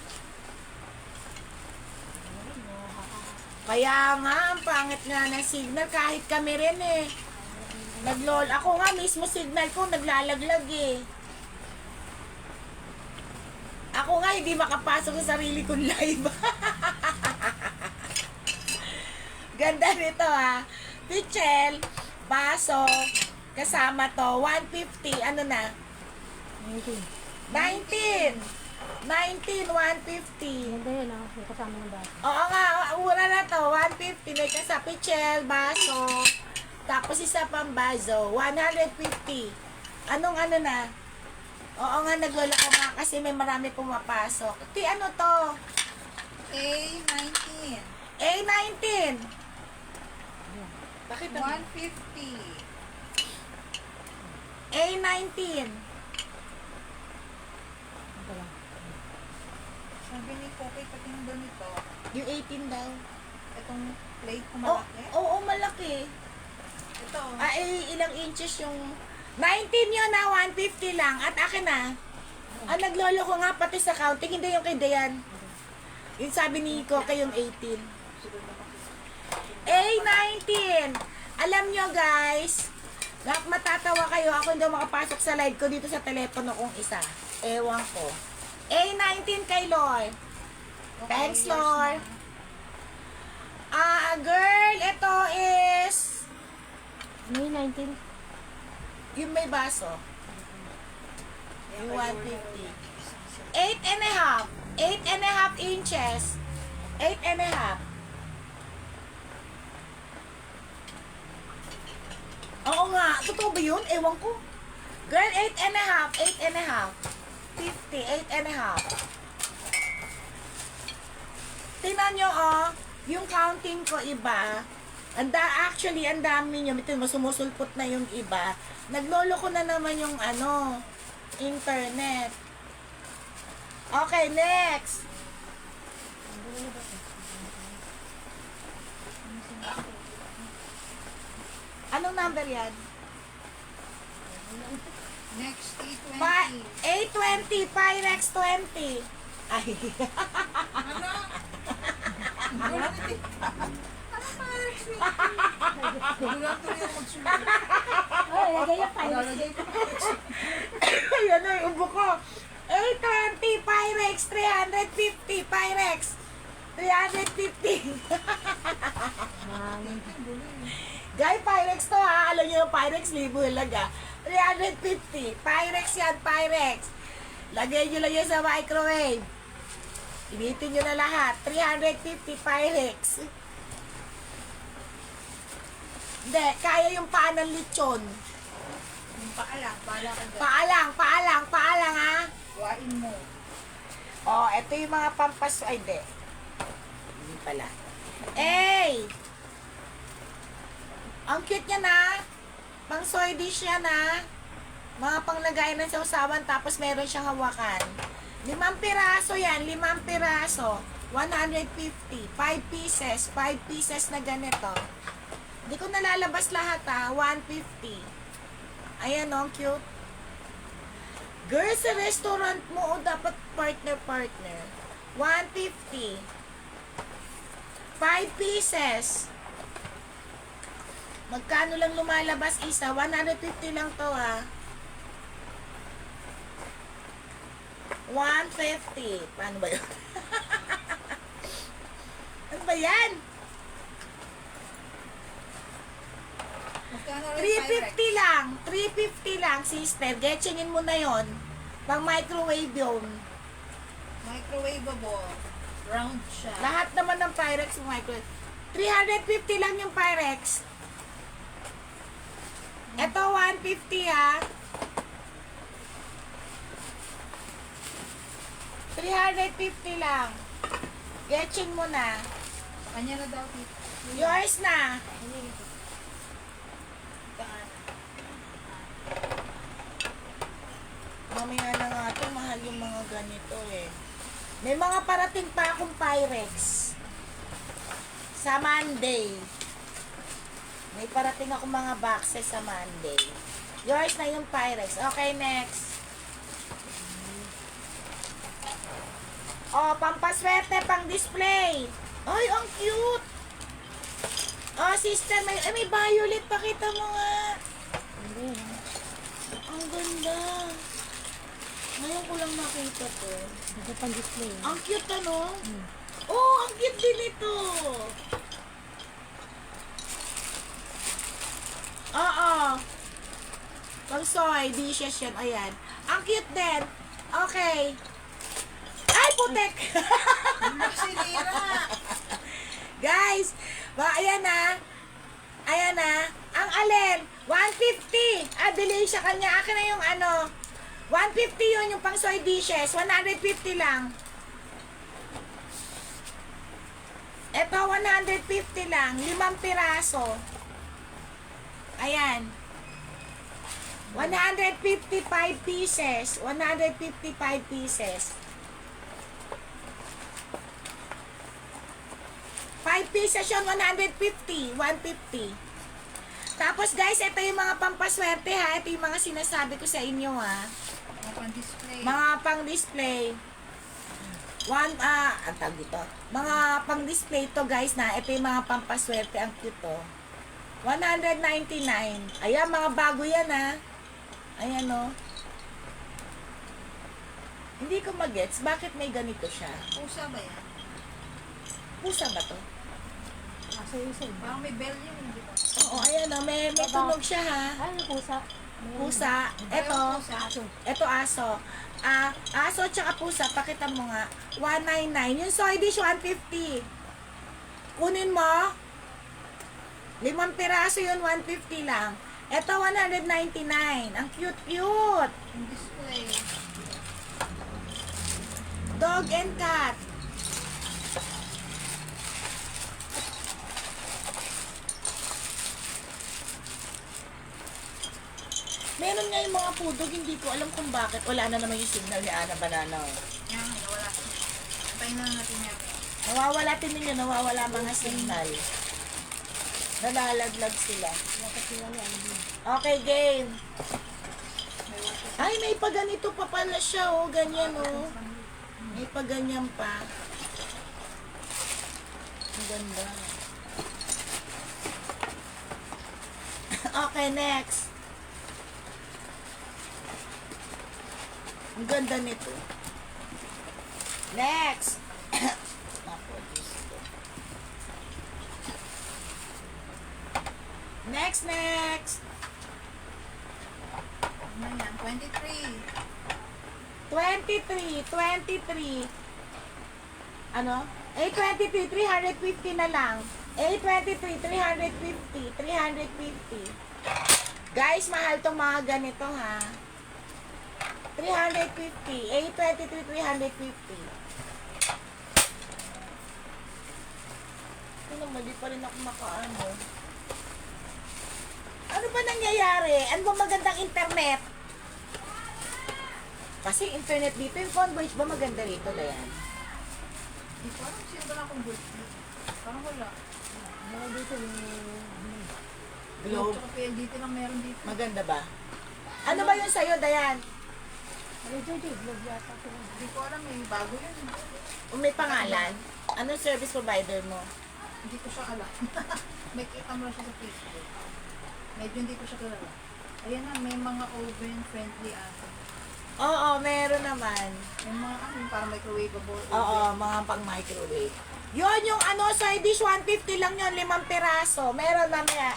Kaya nga, ang pangit nga ng signal. Kahit kami rin eh. Naglol. Ako nga, mismo signal ko, naglalaglag eh. Ako nga, hindi makapasok sa sarili kong live. Ganda nito ha. Pichel, baso, kasama to, 150, ano na? 19. 19! 19, 150. Ganda yan ah. May kasama ng bata. Oo nga, mura na to, 150. May kasama pichel, baso, tapos isa pang baso, 150. Anong ano na? Oo nga, naglolo ko nga kasi may marami pumapasok. Ti, ano to? A19. A19. Bakit ang 150. A19. Ito lang. Sabi ni Koki, pati ng ganito. Yung 18 daw. Itong plate ko Oo, malaki. oo, malaki. Ito. Ah, ilang inches yung... 19 yun na, 150 lang. At akin na. Ah, naglolo ko nga pati sa counting. Hindi yung kay Dayan. Yung sabi ni Koke yung 18. A19. Alam nyo guys, matatawa kayo. Ako hindi makapasok sa live ko dito sa telepono kong isa. Ewan ko. A19 kay Lord. Thanks, yours Lord. na. Ah, girl, ito is May 19. yung may baso. Yung 150. 8 and a half. 8 and a half inches. 8 and a half. Oo nga. Totoo ba yun? Ewan ko. Girl, 8 and a half. 8 and a half. 50. 8 and a half. Tingnan nyo, oh. Yung counting ko iba. Actually, ang dami nyo. Ito, sumusulpot na yung iba. Naglolo ko na naman yung internet. Okay, next. Anong number yan? Next, A20. 820, Pyrex 20. Ay. Oh, lagay yung pilot. Ayan na yung ubo ko. 820, Pyrex 350, Pyrex 350. Guy, Pyrex to ha. Alam niyo yung Pyrex, libo halaga. 350. Pyrex yan, Pyrex. Lagay niyo lang yan sa microwave. Initin niyo na lahat. 350 Pyrex. Hindi, kaya yung paa ng lechon. Yung paalang, paalang ka dyan. Paalang ha. Kuhain mo. Oh, ito yung mga pampas... Ay, hindi. Hindi pala. Hey! Ang cute niya na. Pang soy dish yan na. Mga panglagay ng sausawan tapos meron siyang hawakan. 5 piraso yan. 5 piraso. 150. 5 pieces. 5 pieces na ganito. Hindi ko nalalabas lahat ha. 150. Ayan o, cute. Girls, sa restaurant mo, dapat partner. 150. 5 pieces. Magkano lang lumalabas isa? 150 lang to ha. 150. Paano ba yun? Ano ba yan? Magkano rin 350 lang. 350 lang, sister. Getchingin mo na yon. Pang microwave yun. Microwavable. Round siya. Lahat naman ng Pyrex microwave. 350 lang yung Pyrex. Ito 150 ha. 350 lang. Getching mo na. Kanya na daw, tita. Yours na. Mamaya na nga ito, mahal yung mga ganito eh. May mga parating pa akong Pyrex. Sa Monday. May parating akong mga boxes sa Monday. Yours na yung Pyrex. Okay, next. Oh, pampaswerte, pang display. Ay, ang cute. Oh, sister, may violet. Pakita mo nga. Ang ganda. Ngayon ko lang nakita to. Ito pang display. Ang cute ano? Oh, ang cute din ito. Oo. Pang soy dishes yan. Ayan. Ang cute din. Okay. Ay, putek! Sinira. Guys, ayan na. Ayan na. Ang alin, 150. Delay siya kanya. Akin na yung 150 yun, yung pang soy dishes. 150 lang. Ito, 150 lang. 5 piraso. Ayan. 155 pieces. 155 pieces. 5 pieces yun, 150. 150. Tapos guys, ito yung mga pampaswerte ha. Ito yung mga sinasabi ko sa inyo ha. Mga pang-display. Mga pang-display. Ang tawag dito. Mga pang-display to guys na. Ito yung mga pampaswerte. Ang cute to. 199. Ayan, mga bago yan ha. Ayan o. Hindi ko magets. Bakit may ganito siya? Pusa ba yan? Pusa ba to? Aso yung isa. Parang may bell yun, di ba? Oo, ayan o. May tunog siya ha. Ano pusa? Pusa. Ito. Aso. Ito aso. Aso tsaka pusa, pakita mo nga. 199. Yung soy dish, 150. Kunin mo. 5 piraso yun, 150 lang. Ito, 199. Ang cute-cute. Yung display. Dog and cat. Meron nga yung mga pudog, hindi ko alam kung bakit. Wala na naman yung signal ni Ana Banana. Oh. Yan, wala. Antayin na natin yan. Nawawala din ninyo, nawawala mga signal. Nalalaglag sila. Dapat sila na. Okay, game. May water. Ay, may pa ganito pa pala siya, oh. Ganyan, oh. May pa ganyan pa. Ang ganda. Okay, next. Ang ganda nito. Next. Ako, Diyos ko. Next. Ano yan? 23. 23. Ano? 823, 350 na lang. 823, 350. Guys, mahal tong mga ganito, ha? 350. 823, 350. Ano, mali pa rin ako makaano. Ano ba nangyayari? Ano ba magandang internet? Kasi internet dito, yung Converge ba maganda rito, Dayan? Hindi ko alam sino ba na akong birthday. Parang wala. Meron dito yung Globe. Tsaka PLDT lang meron dito. Maganda ba? Ano ba yun sa'yo, Dayan? ano dito, vlog yata sila. Hindi ko alam eh. Bago yun. Kung may pangalan? Anong service provider mo? Hindi ko siya alam. May kita mo lang siya sa Facebook. Medyo hindi ko siya kilala. Ayan na, may mga oven friendly ata. Oo, meron naman. May mga ano, parang microwavable oven. Oo, mga pang microwave. Yun, yung ano, side dish, 150 lang yun, 5 piraso. Meron mamaya.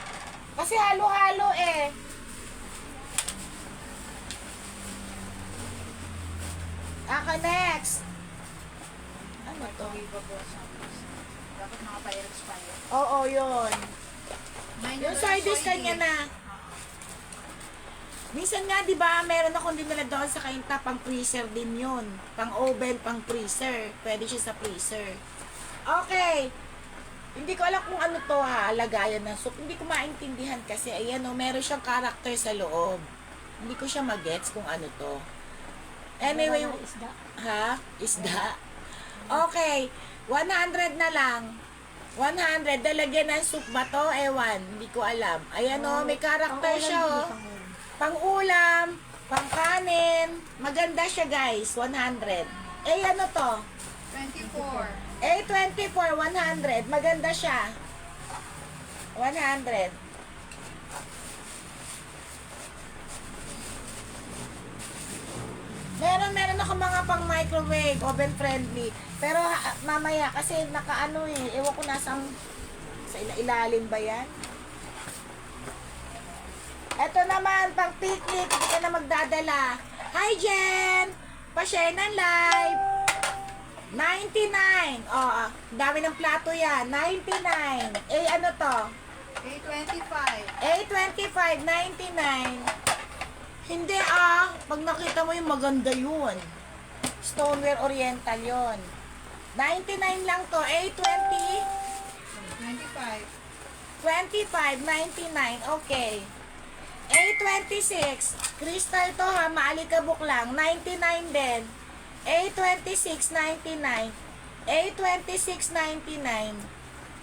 Kasi halo-halo eh. Aka next. Ano to? Microwavable samples. Dapat mga fire expire. Oo, yun. Yung side dish kanya na. Minsan nga, di ba, meron akong dinala doon sa kainta, pang freezer din yun. Pang oven, pang freezer. Pwede siya sa freezer. Okay. Hindi ko alam kung ano to ha, lagayan ng soup. Hindi ko maintindihan kasi, ayan o, meron siyang character sa loob. Hindi ko siya magets kung ano to. Anyway, Wala na isda. ha? Isda? Okay. 100 na lang. 100. Dalagyan ng soup ba to? Ewan. Hindi ko alam. Ayan o, may character siya o. Pang-ulam, pang-kanin. Maganda siya guys, 100. Eh ano to? 24. Eh 24, 100. Maganda siya. 100. Meron ako mga pang microwave, oven friendly. Pero mamaya kasi nakaano eh, ewan ko nasang sa ilalim ba yan? Ito naman, pang picnic, hindi ka na magdadala. Hi, Jen! Pa-share ng live. 99. Oh, dami ng plato yan. 99. Eh, ano to? 825. 825, 99. Hindi pag nakita mo yung maganda yun. Stoneware Oriental yun. 99 lang to. 25. 25, 99. Okay. 826. Crystal to ha, maalikabok lang. 99 din. 826, 99. 826, 99.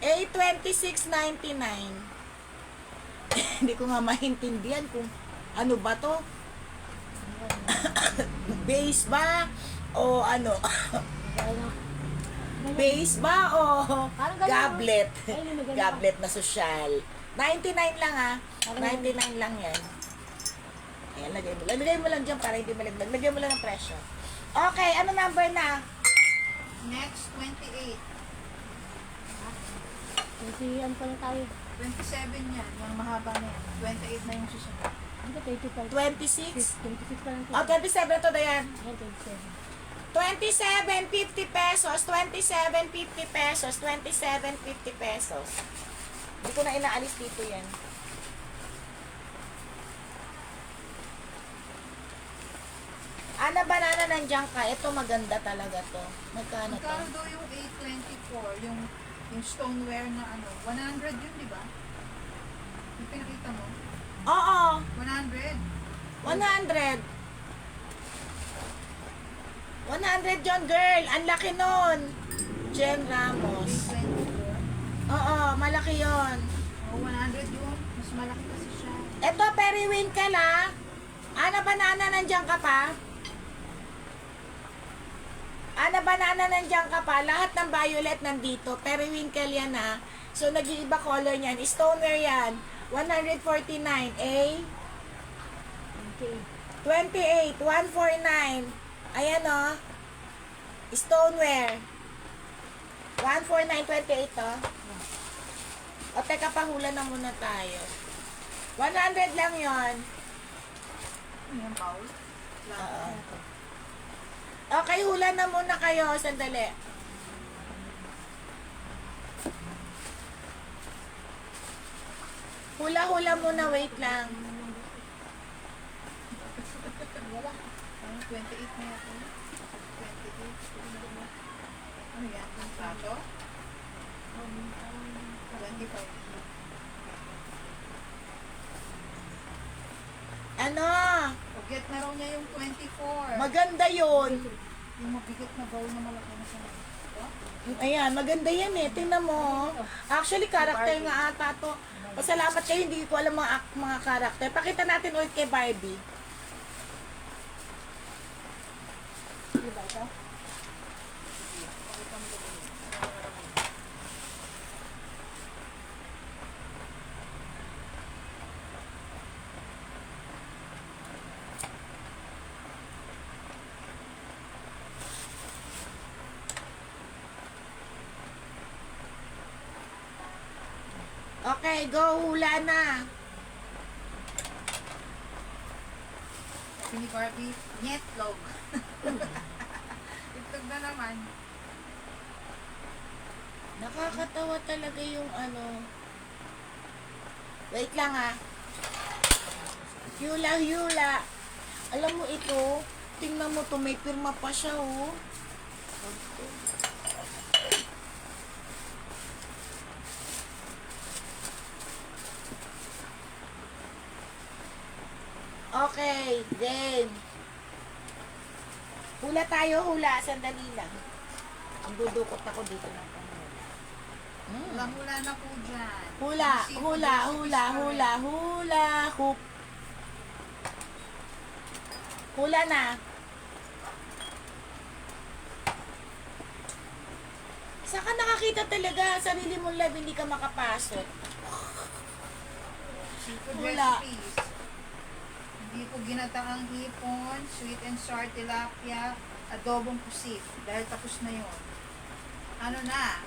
826, 99. Hindi ko nga maintindihan kung ano ba to. Base ba? O ano? Base ba? O Parang ganun, goblet? Ayun, yung maganda. Goblet na social. 99 lang ha. 99 lang yan. Ayan, lagay mo. Lagay mo lang dyan para hindi malaglag. Lagay mo lang ng presyo. Okay, ano number na? Next, 28. Kasi ano pa lang tayo. 27 yan. Yung mahaba na yan. 28 na yung susunod. Ano ka, 25? 26? 26 pa lang to. O, 27 to, Dayan. Ayan, 27. 27, 50 pesos. 27, 50 pesos. 27, 50 pesos. Hindi ko na inaalis dito yan. Ana banana nandiyan ka. Ito maganda talaga to. Magkano to? Magkano daw yung 824? Yung stoneware na ano? 100 yun, di ba? Yung pinakita mo? Oo. 100. 100. 100 John girl. Ang laki nun. Jen Ramos. 324. Oo, malaki yon. Oh, 100 yun. Mas malaki kasi siya. Eto, periwinkle ah. Ana Banana, nandiyan ka pa? Ana Banana, nandiyan ka pa? Lahat ng violet nandito. Periwinkle yan ah. So, nag-iiba color niyan. Stoneware yan. 149. A. 28. 149. Ayan o. Stoneware. 149.28 to. O, teka, pahula na muna tayo. 100 lang yon. Ano yung bowl? Oo. Okay, hula na muna kayo. Sandali. Hula-hula muna. Wait lang. Wala. Ano, 28 na yata. 28. Ano yan? Yung plato? 25. Ano? O, get na raw niya yung 24. Maganda yon. Yung mabigat na bowl na malaki na siya. Ito? Ayan, maganda yan eh. Tingnan mo. Actually, character nga ata to. Pasalamat kayo, hindi ko alam mga character. Pakita natin ulit kay Barbie. Di ba ito? Okay, go. Hula na. Sabi ni Barbie, nyetlog. Itlog na naman. Nakakatawa talaga yung ano. Wait lang ah. Hula. Alam mo ito, tingnan mo to, may pirma pa siya oh. Okay, then. Hula tayo, hula. Sandali lang. Ang dudukot ako dito ng pangulo. Hula-hula na po dyan. Hula, Seafood hula, recipes hula, pa rin. hula, hula, hoop. Hula na. Saan ka nakakita talaga? Sarili mong live, hindi ka makapasok. Seafood Hula. recipes. Hindi po ginataang hipon, sweet and sour tilapia, adobong pusit. Dahil tapos na yun. Ano na?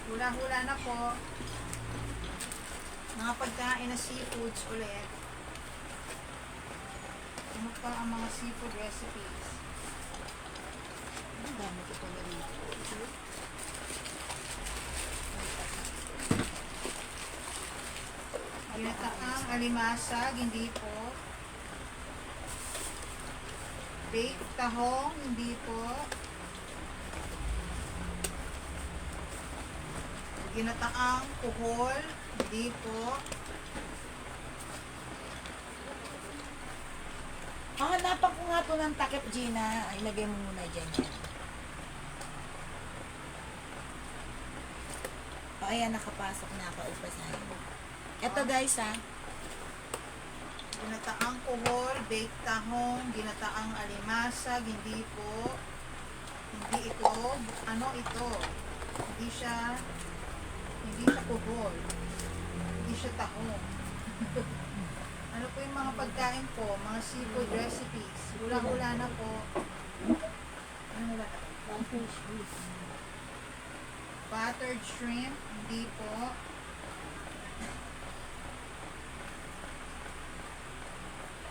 Hula-hula na po. Mga pagkain na seafoods ulit. Ano pa ang mga seafood recipes? Ang dami ko pala rito. Ginataang alimasag, hindi po. Baked tahong, hindi po. Ginataang kuhol, hindi po. Hahanapan ko nga to ng takip, Gina. Ilagay mo muna dyan yan. O, ayan, nakapasok na ako. Upasahin mo. Ito guys, ha. Ginataang kuhol, baked tahong, ginataang alimasag, hindi po. Hindi ito. Ano ito? Hindi siya kuhol. Hindi siya tahong. Ano po yung mga pagkain po? Mga seafood recipes. Hula-hula na po. Ano hula na? Vantage view. Buttered shrimp, hindi po.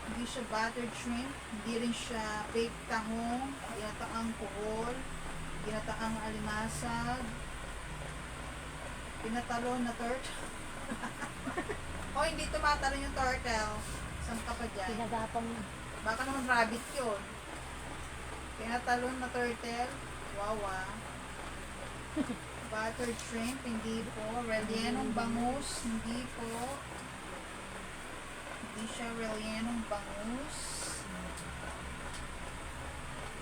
Hindi siya buttered shrimp, hindi rin siya baked tahong, ginataang kuhol, ginataang alimasag, pinatalon na turtle. O, hindi tumatalon yung turtle. Saan ka pa dyan? Pinagapang yun. Baka naman rabbit yun. Pinatalon na turtle, wawa. Buttered shrimp, hindi po. Rellenong bangus, hindi po. Hindi siya rellenong bangus.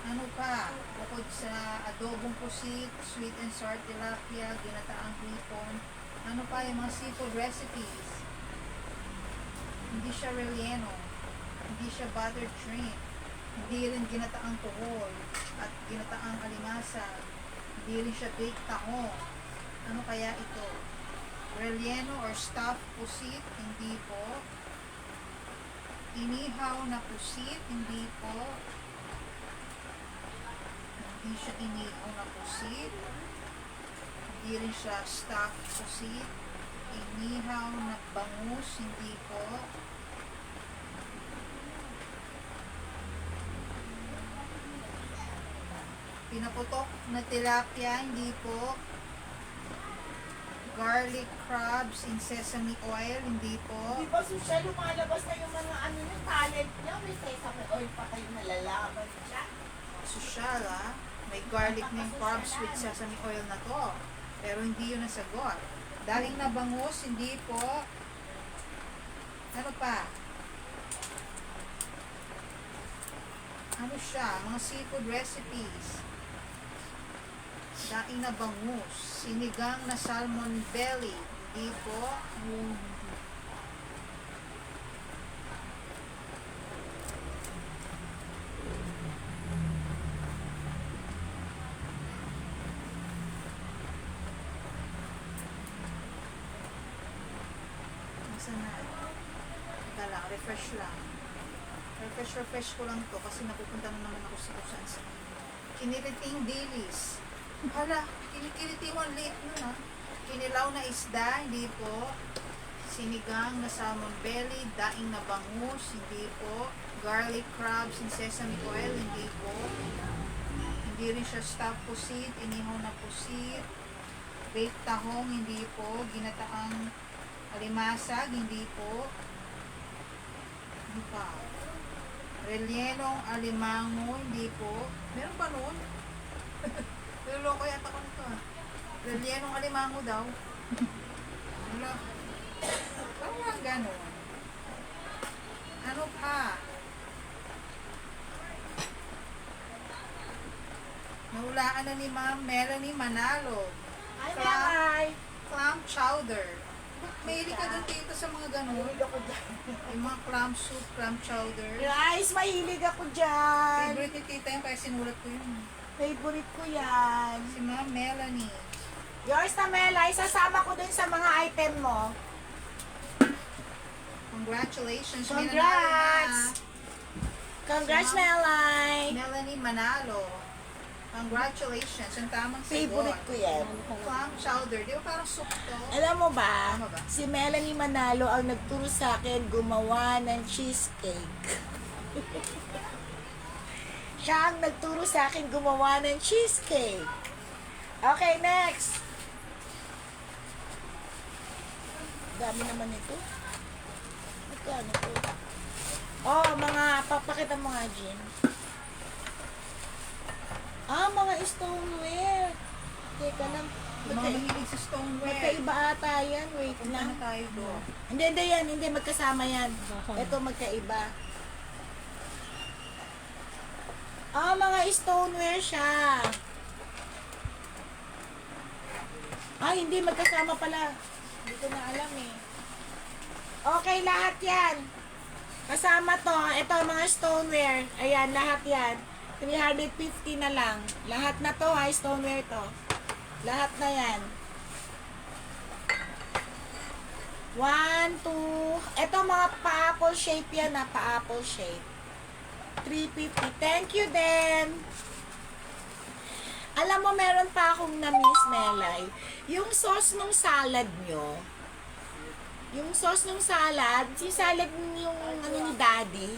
Ano pa? Bukod sa adobong pusit, sweet and sour tilapia, ginataang hipon. Ano pa yung mga seafood recipes? Hindi siya relleno. Hindi siya buttered shrimp. Hindi rin ginataang tuhol at ginataang alimasa. Hindi rin siya baked tahong. Ano kaya ito? Relleno or stuffed pusit? Hindi po. Inihaw na pusit? Hindi po. Hindi siya inihaw na pusit. Hindi rin siya stuffed pusit. Inihaw na bangus? Hindi po. Pinaputok na tilapia? Hindi po. Garlic crabs in sesame oil? Hindi po. Di ba social, lumalabas na yung mga ano yung talent niya? May sesame oil pa kayo nalalaman siya. Sosyal may garlic na yung crabs with sesame oil na to. Pero hindi yun nasagot. Daling na bangus? Hindi po. Ano pa? Ano siya? Mga seafood recipes. Daing na bangus. Sinigang na salmon belly. Hindi po. Nasaan na? Teka lang, refresh lang. Refresh ko lang to kasi napupunta na naman ako sa kung saan sa kiniliting dilis. Hala, kinikiliti mo ang liit nun ha. Kinilaw na isda, hindi po. Sinigang na salmon belly, daing na bangus, hindi po. Garlic crabs in sesame oil, hindi po. Hindi rin siya stuffed pusit, inihaw na pusit. Baked tahong, hindi po. Ginataang alimasag, hindi po. Ano pa? Rellenong alimango, hindi po. Meron ba nun? Niloloko yata ko nito ah. Rellenong alimango daw. Wala. Parang lang gano'n. Ano pa? Nahulaan na ni Ma'am Melanie Manalo. Ay, Clam, bye! clam chowder. Mahilig ka dun dito sa mga gano'n. Mahilig ako dyan. Yung mga clam soup, clam chowder. Guys, mahilig ako dyan. Favorite ni tita yung kaya sinulat ko yun. Favorite ko yan. Si Ma'am Melanie. Yours na Mela, isasama ko dun sa mga item mo. Congratulations. may nanalo Congrats! na. Congrats, Si Ma'am Melay! Melanie Manalo. Congratulations. Ang tamang Favorite ko yan. Clam chowder. Di ba parang soup to? Alam mo ba, Tama ba? si Melanie Manalo ang nagturo sa akin gumawa ng cheesecake. Siya ang nagturo sa akin gumawa ng cheesecake. Okay, next. Dami naman ito. Magkano ito? Oh, mga, papakita mo nga, Jean. Ah, mga stoneware. Teka lang. Yung mga mahilig sa stoneware. Magkaiba ata yan. Wait Punta lang. na tayo doon. Hindi yan. Hindi, magkasama yan. Ito, magkaiba. Ah, mga stoneware siya. Ah, hindi. Magkasama pala. Hindi ko na alam eh. Okay, lahat yan. Kasama to. Ito, mga stoneware. Ayan, lahat yan. 350 na lang. Lahat na to, ha? Stoneware to. Lahat na yan. 1, 2. Ito, mga pa-apple shape yan, ha? Pa-apple shape. 350. Thank you, Den. Alam mo, meron pa akong na-miss, Melay. Yung sauce ng salad nyo, yung sauce ng salad, si salad yung ano ni Daddy,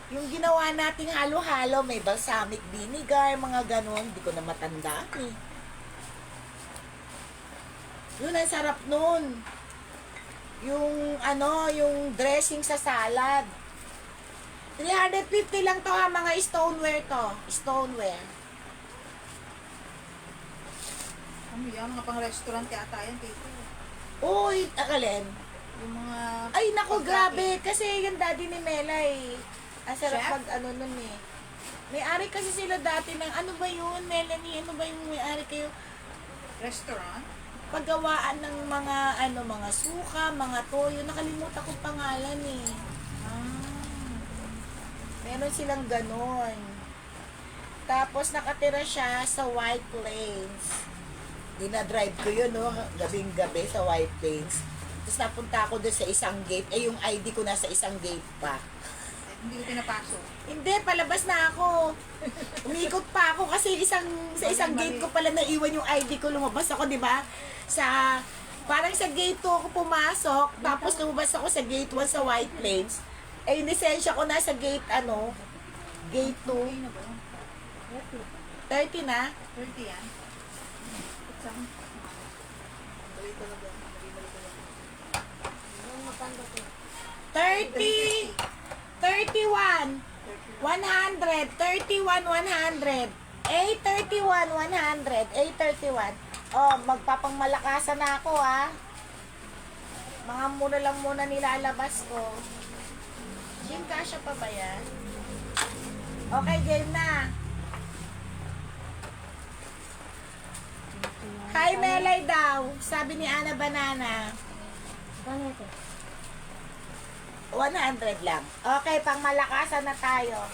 yung ginawa nating halo-halo, may balsamic vinegar, mga ganon, hindi ko na matanda eh. Yun, ang sarap nun. Yung ano, yung dressing sa salad. 350 lang to ha, mga stoneware to. Stoneware. Ano yan? Mga pang restaurant yata yan, tito. Uy, akalin. Yung mga... Ay, naku, pagkain. grabe. Kasi yung daddy ni Mela eh. Ang sarap Chef? mag ano nun eh. May-ari kasi sila dati ng, ano ba yun, Melanie? Ano ba yung may-ari kayo? Restaurant? Paggawaan ng mga, ano, mga suka, mga toyo. Nakalimutan ko pangalan eh. Ah. Meron silang ganon. Tapos nakatira siya sa White Plains. Dinadrive ko yun, no? Gabing-gabi sa White Plains. Tapos napunta ako doon sa isang gate. Eh, yung ID ko nasa isang gate pa. Hindi ko pinapasok. Hindi, palabas na ako. Umikot pa ako kasi sa isang gate ko pala naiwan yung ID ko. Lumabas ako, di ba? Parang sa gate 2 ako pumasok. Tapos lumabas ako sa gate 1 sa White Plains. Eh, yung lisensya ko nasa gate, gate 2. Okay na ba? 30 na. 30 yan. Isang. Balik talaga. 30, 31, 100, 31, 100, 831, 100, 831. Oh, magpapangmalakasan na ako, ah. Mga mura lang muna nilalabas ko. Jim, kasya pa ba yan? Okay, game na. Hi, Melay daw. Sabi ni Ana Banana. Kano ito? 100 lang. Okay, pang malakasan na tayo.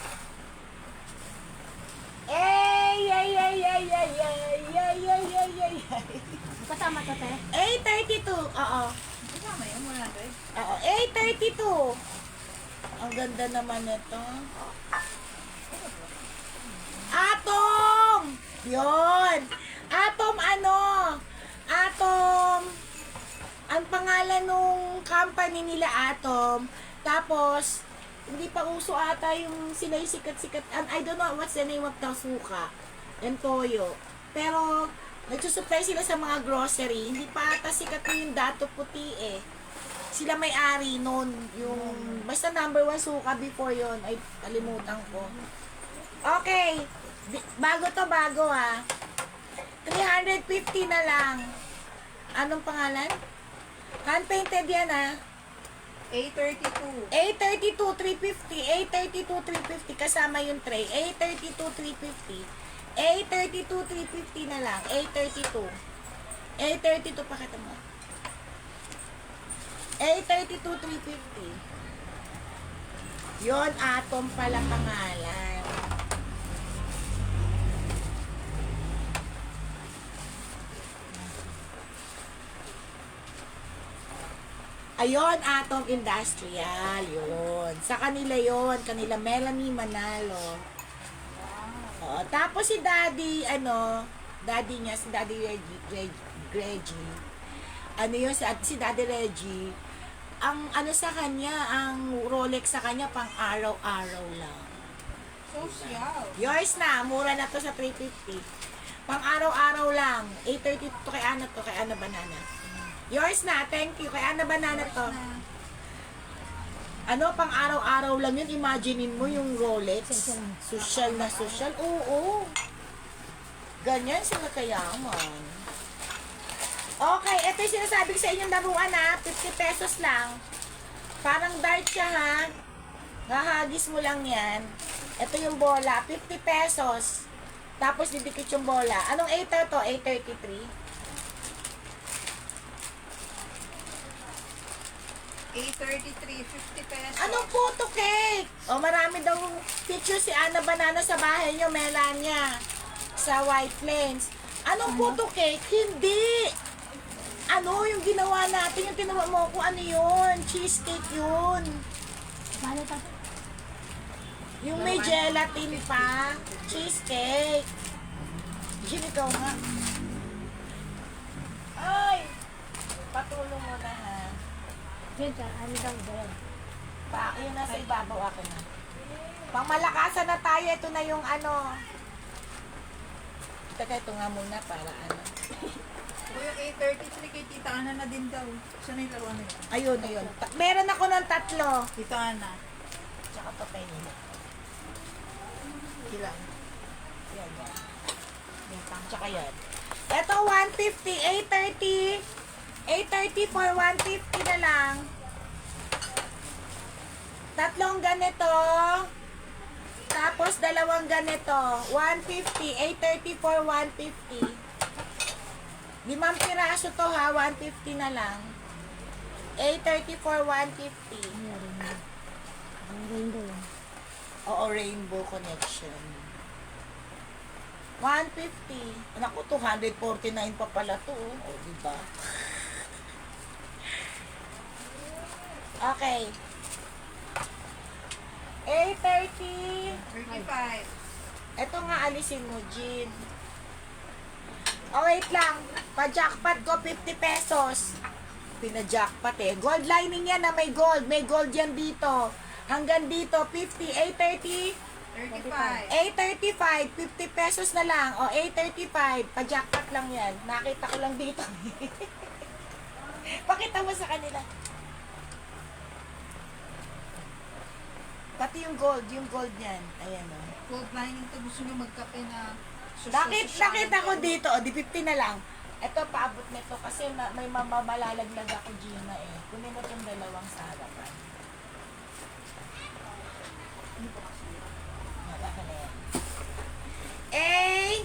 Ay, ay, ay, ay, ay, ay, ay, ay, ay, ay, ay. Kasama to, te? 832. Oo. Kasama yun, 100. Oo, 832. Ang ganda naman nito. Atom! Yon. Atom ano? Atom. Ang pangalan nung company nila Atom. Tapos, hindi pa uso ata yung sila yung sikat-sikat. And I don't know what's the name of the suka and toyo. Pero, nagsusupply sila sa mga grocery. Hindi pa ata sikat yung dato puti eh. Sila may-ari nun. Yung, basta number 1 suka before yon. Ay, kalimutan ko. Okay. Bago to, bago ah. 350 na lang. Anong pangalan? Hand-painted yan ah. 832. 832, 350. 832, 350. Kasama yung tray. 832, 350. 832, 350 na lang. 832. 832, pakita mo. 832, 350. Yon, Atom pala pangalan. Ayon, Atom Industrial, yun. Sa kanila yon, kanila Melanie Manalo. Oo, tapos si Daddy, Daddy niya, si Daddy Reggie. Ano yun, si Daddy Reggie, ang sa kanya, ang Rolex sa kanya, pang araw-araw lang. Social. Yours na, mura na to sa 350. Pang araw-araw lang. 830 to kay Ana Banana. Yours na, thank you. Kay Ana Banana to. Pang araw-araw lang yun. Imaginein mo yung Rolex. Social na social. Oo. Ganyan sila kayaman. Okay, ito yung sinasabi ko sa inyong laruan ha. 50 pesos lang. Parang dart siya ha. Hahagis mo lang yan. Ito yung bola. 50 pesos. Tapos didikit yung bola. Anong 8 to? 833? 833, 50 pesos. Anong photo cake? O, marami daw picture si Ana Banana sa bahay niyo, Melania. Sa White Plains. Anong photo cake? Hindi. Yung ginawa natin, yung tinawa mo ko, ano yun? Cheesecake yun. Kano ito? Yung may gelatin pa. Cheesecake. Jim, ikaw nga. Ay! Patulong mo na ha. Diyan, ano daw ba yan? Yun nasa ibabaw ako na. Pang malakasan na tayo. Ito na yung Teka, ito nga muna para O yung 833 kay Tita Ana na din daw. Saan yung laruan na yun? Ayun. Meron ako ng 3. Tita Ana. Tsaka pa nila. Ilan? Yan. Yung pang. Tsaka yan. Ito, 150, 830. 830 for 150 na lang. Tatlong ganito. Tapos dalawang ganito. 150. 834, 150. 5 piraso to ha. 150 na lang. 834, 150. Ang rainbow. Oo, rainbow connection. 150. Naku, 249 pa pala to. O, diba? Okay. 830. 35. Ito nga, alisin mo, Jean. Oh, wait lang. Pa-jackpot ko, 50 pesos. Pina-jackpot eh. Gold lining yan na may gold. May gold yan dito. Hanggang dito, 50. 830. 35. 835, 50 pesos na lang. O, 835. Pa-jackpot lang yan. Nakita ko lang dito. Pakita mo sa kanila. Pati yung gold niyan. Ayan o. Gold lining to. Gusto nyo magkape na social. Nakita ko dito. O, di 50 na lang. Ito, paabot nito kasi may malalaglag ako, Gina eh. Kunin mo itong dalawang sa harapan. Baka na yan. A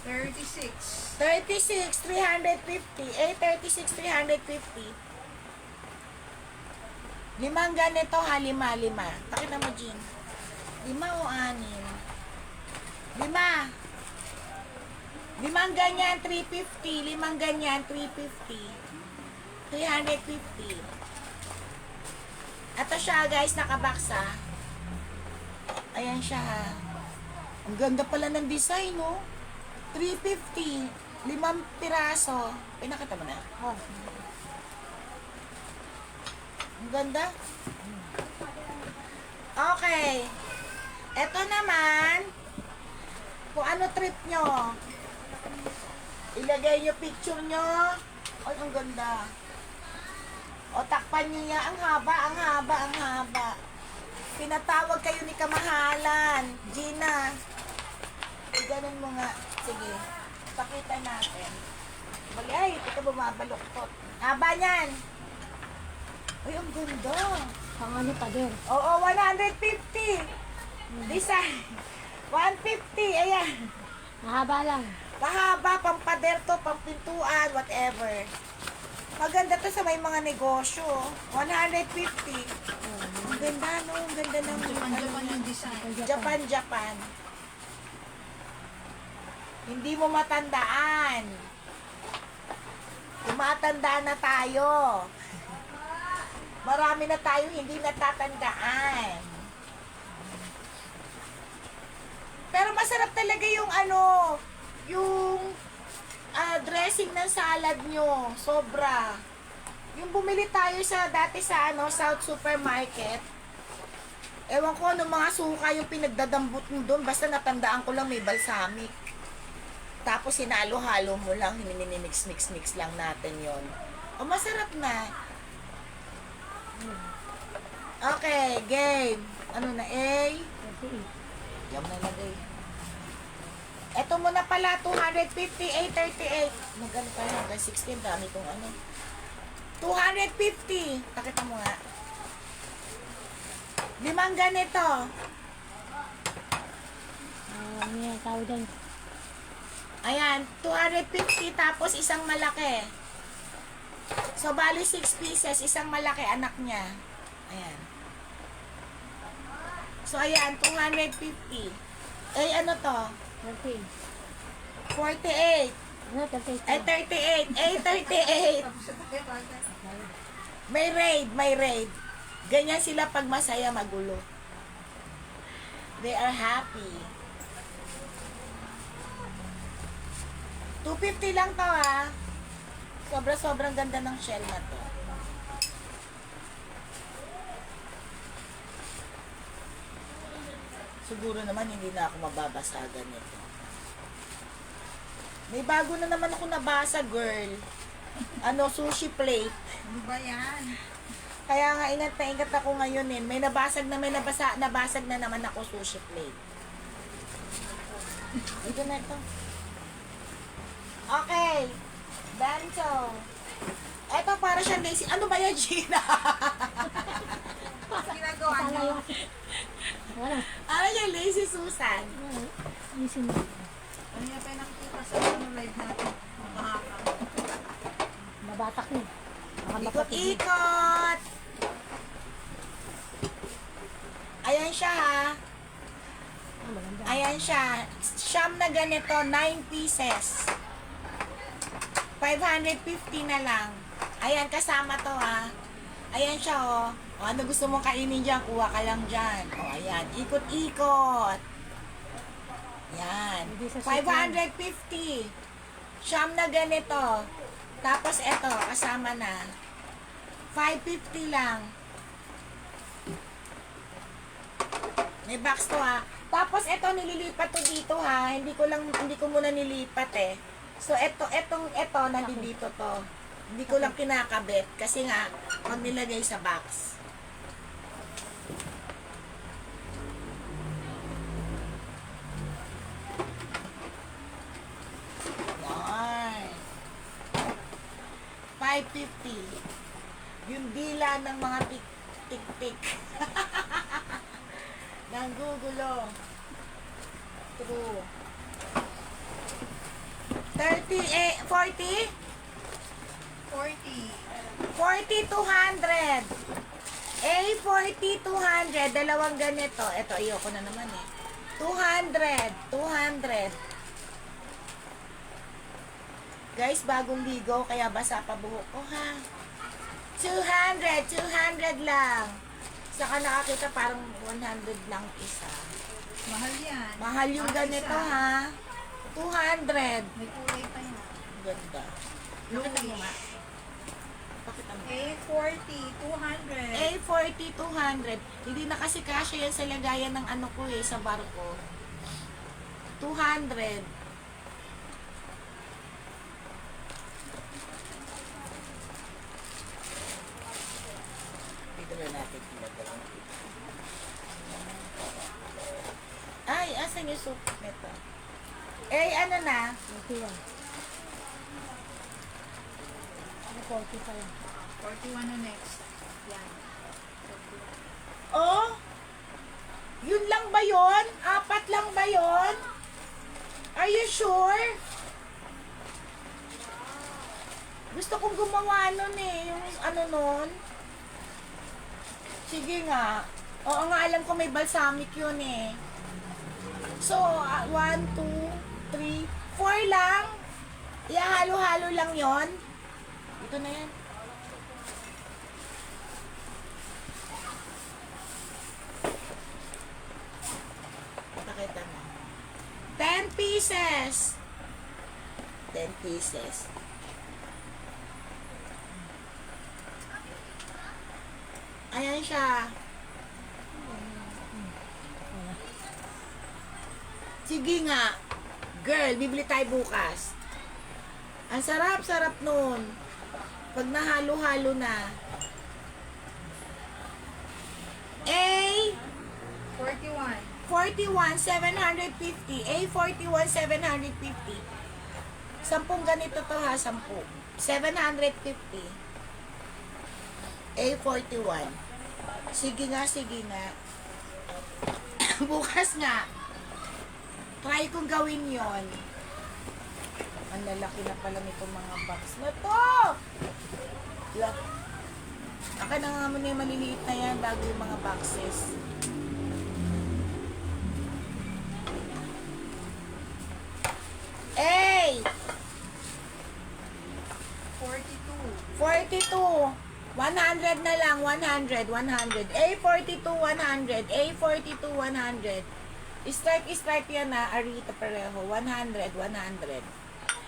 36. 36, 350. A36, 350. 5 ganito ha, 5. Pakita mo, Jean. 5 o 6? 5. 5 ganyan, 350. 5 ganyan, 350. 350. Ito siya, guys, nakabaksa. Ayan siya, ha. Ang ganda pala ng design, no? 350. 5 piraso. Pinakita mo na. Oh, Ang ganda. Okay. Ito naman, kung ano trip nyo. Ilagay nyo picture nyo. Ay, ang ganda. O, takpan nyo niya. Ang haba, ang haba, ang haba. Pinatawag kayo ni Kamahalan. Gina. Ganun mo nga. Sige. Pakita natin. Bali, ay, ito bumabaloktot. Haba niyan. Ay, ang ganda. pang ano pa din. Oo, 150. Design. 150. Ayan. Mahaba lang. Kahaba, pampader to, pampintuan, whatever. Maganda to sa may mga negosyo. 150. Ang ganda, no? Ang ganda ng Japan yung design. Japan. Hindi mo matandaan. Tumatandaan na tayo. Marami na tayo hindi natatandaan. Pero masarap talaga yung yung dressing ng salad nyo. Sobra. Yung bumili tayo dati sa South Supermarket. Ewan ko anong mga suka yung pinagdadambot mo doon. Basta natandaan ko lang may balsamic. Tapos hinalo-halo mo lang. Mix lang natin yon. O masarap na. Okay, game. Ano na, A? 38. Yung nalagay. Ito muna pala, 250, 838. Magano pa yun, hanggang 16, dami kong 250. Pakita mo nga. 5 ganito. Ano yan, tawag dyan? Ayan, 250 tapos isang malaki. So, bali 6 pieces, isang malaki anak niya. Ayan. So, ayan, 250. Eh, ano to? 38. 48. Ano, 38? Ay, 38. 38. May raid. Ganyan sila pag masaya, magulo. They are happy. 250 lang to, ha. Sobrang ganda ng shell na to. Siguro naman hindi na ako mababasagan nito. May bago na naman ako nabasa, girl. Sushi plate. Ano ba yan? Kaya nga ingat na ingat ako ngayon eh. May nabasag na naman ako sushi plate. Ito na ito. Okay. Bento. Ito para siyang lazy. Ano ba yan, Gina? ginagawa niyo? Wala. Ano yung lazy Susan? Isin mo. Ano yung pinakita sa ano live natin? Makahaka. Mabatak niya. Baka mapatigil. Ikot-ikot! Ayan siya ha. Ah, maganda. Ayan siya. Siyam na ganito, 9 pieces. 550 na lang. Ayan, kasama to ha. Ayan siya oh. O, ano gusto mong kainin dyan, kuha ka lang dyan. O, ayan. Ikot-ikot. Yan. Hindi sa 550. Siyam na ganito. Tapos eto, kasama na. 550 lang. May box to ha. Tapos eto nililipat to dito ha. Hindi ko muna nilipat eh. So eto nandito to. Hindi ko lang kinakabit kasi nga pag nilagay sa box. Yan. 550. Yung dila ng mga tik-tik. Nanggugulo. True. 30, 40? 40. 40, 200. 40, 200. Dalawang ganito. Ito, ayoko na naman eh. 200. 200. Guys, bagong ligo, kaya basa pa buhok ko ha. 200. 200 lang. Saka nakakita parang 100 lang isa. Mahal yan. Mahal yung Ang ganito isa. ha. 200. May kulay pa yan. Ganda. Pakita mo nga. Pakita mo. A40, 200. 40, 200. Hindi na kasi kasya yan sa lagayan ng ano ko eh, sa barko. 200. Dito na natin ilagay. Ay, asan yung soup nito? Ano na? 41. Ano 40 pa yan? 41 na next. Yan. Oh? Yun lang ba yon? Apat lang ba yon? Are you sure? Gusto kong gumawa nun eh, yung ano nun. Sige nga. Oo nga, alam ko may balsamic yun eh. So, 1, 2, 3, 4 lang. Ihahalo-halo lang yon. Ito na yan. Pakita mo. 10 pieces. 10 pieces. Ayan siya. Sige nga. Girl, bibili tayo bukas. Ang sarap-sarap nun. Pag nahalo-halo na. 41. 41, 750. A41, 750. 10 ganito to ha, 10. 750. A41. Sige nga, sige nga. Bukas nga. Try kong gawin yon. Ang lalaki na pala nitong mga box na to. Aka na nga muna yung maliliit na yan bago yung mga boxes. Hey! 42. 42. 100 na lang. 100. 100. A42, 100. A42, 100. Stripe yan na. Arito pareho. 100. 100.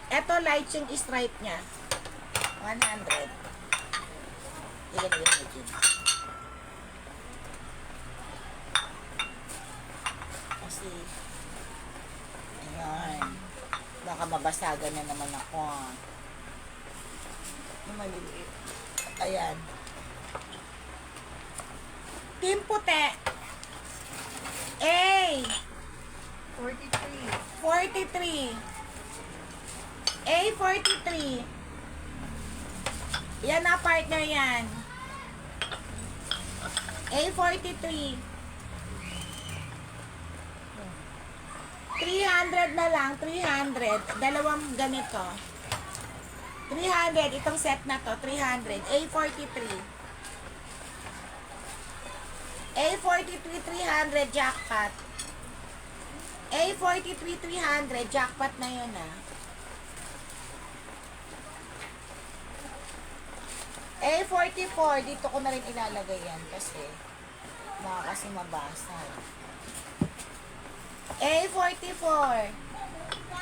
Eto light yung stripe niya. 100. Ilan mo dyan. Kasi, ayan. Baka mabasagan na naman ako. Yung maliliit. Ayan. Team puti. A. 43. 43. A43. Yan na partner yan. A43. 300 na lang, 300. Dalawang ganito. 300, itong set na to, 300. A43. A43, 300, jackpot. A43, 300, jackpot na yun ah. A44, dito ko na rin ilalagay yan kasi baka kasi mabasa. A44.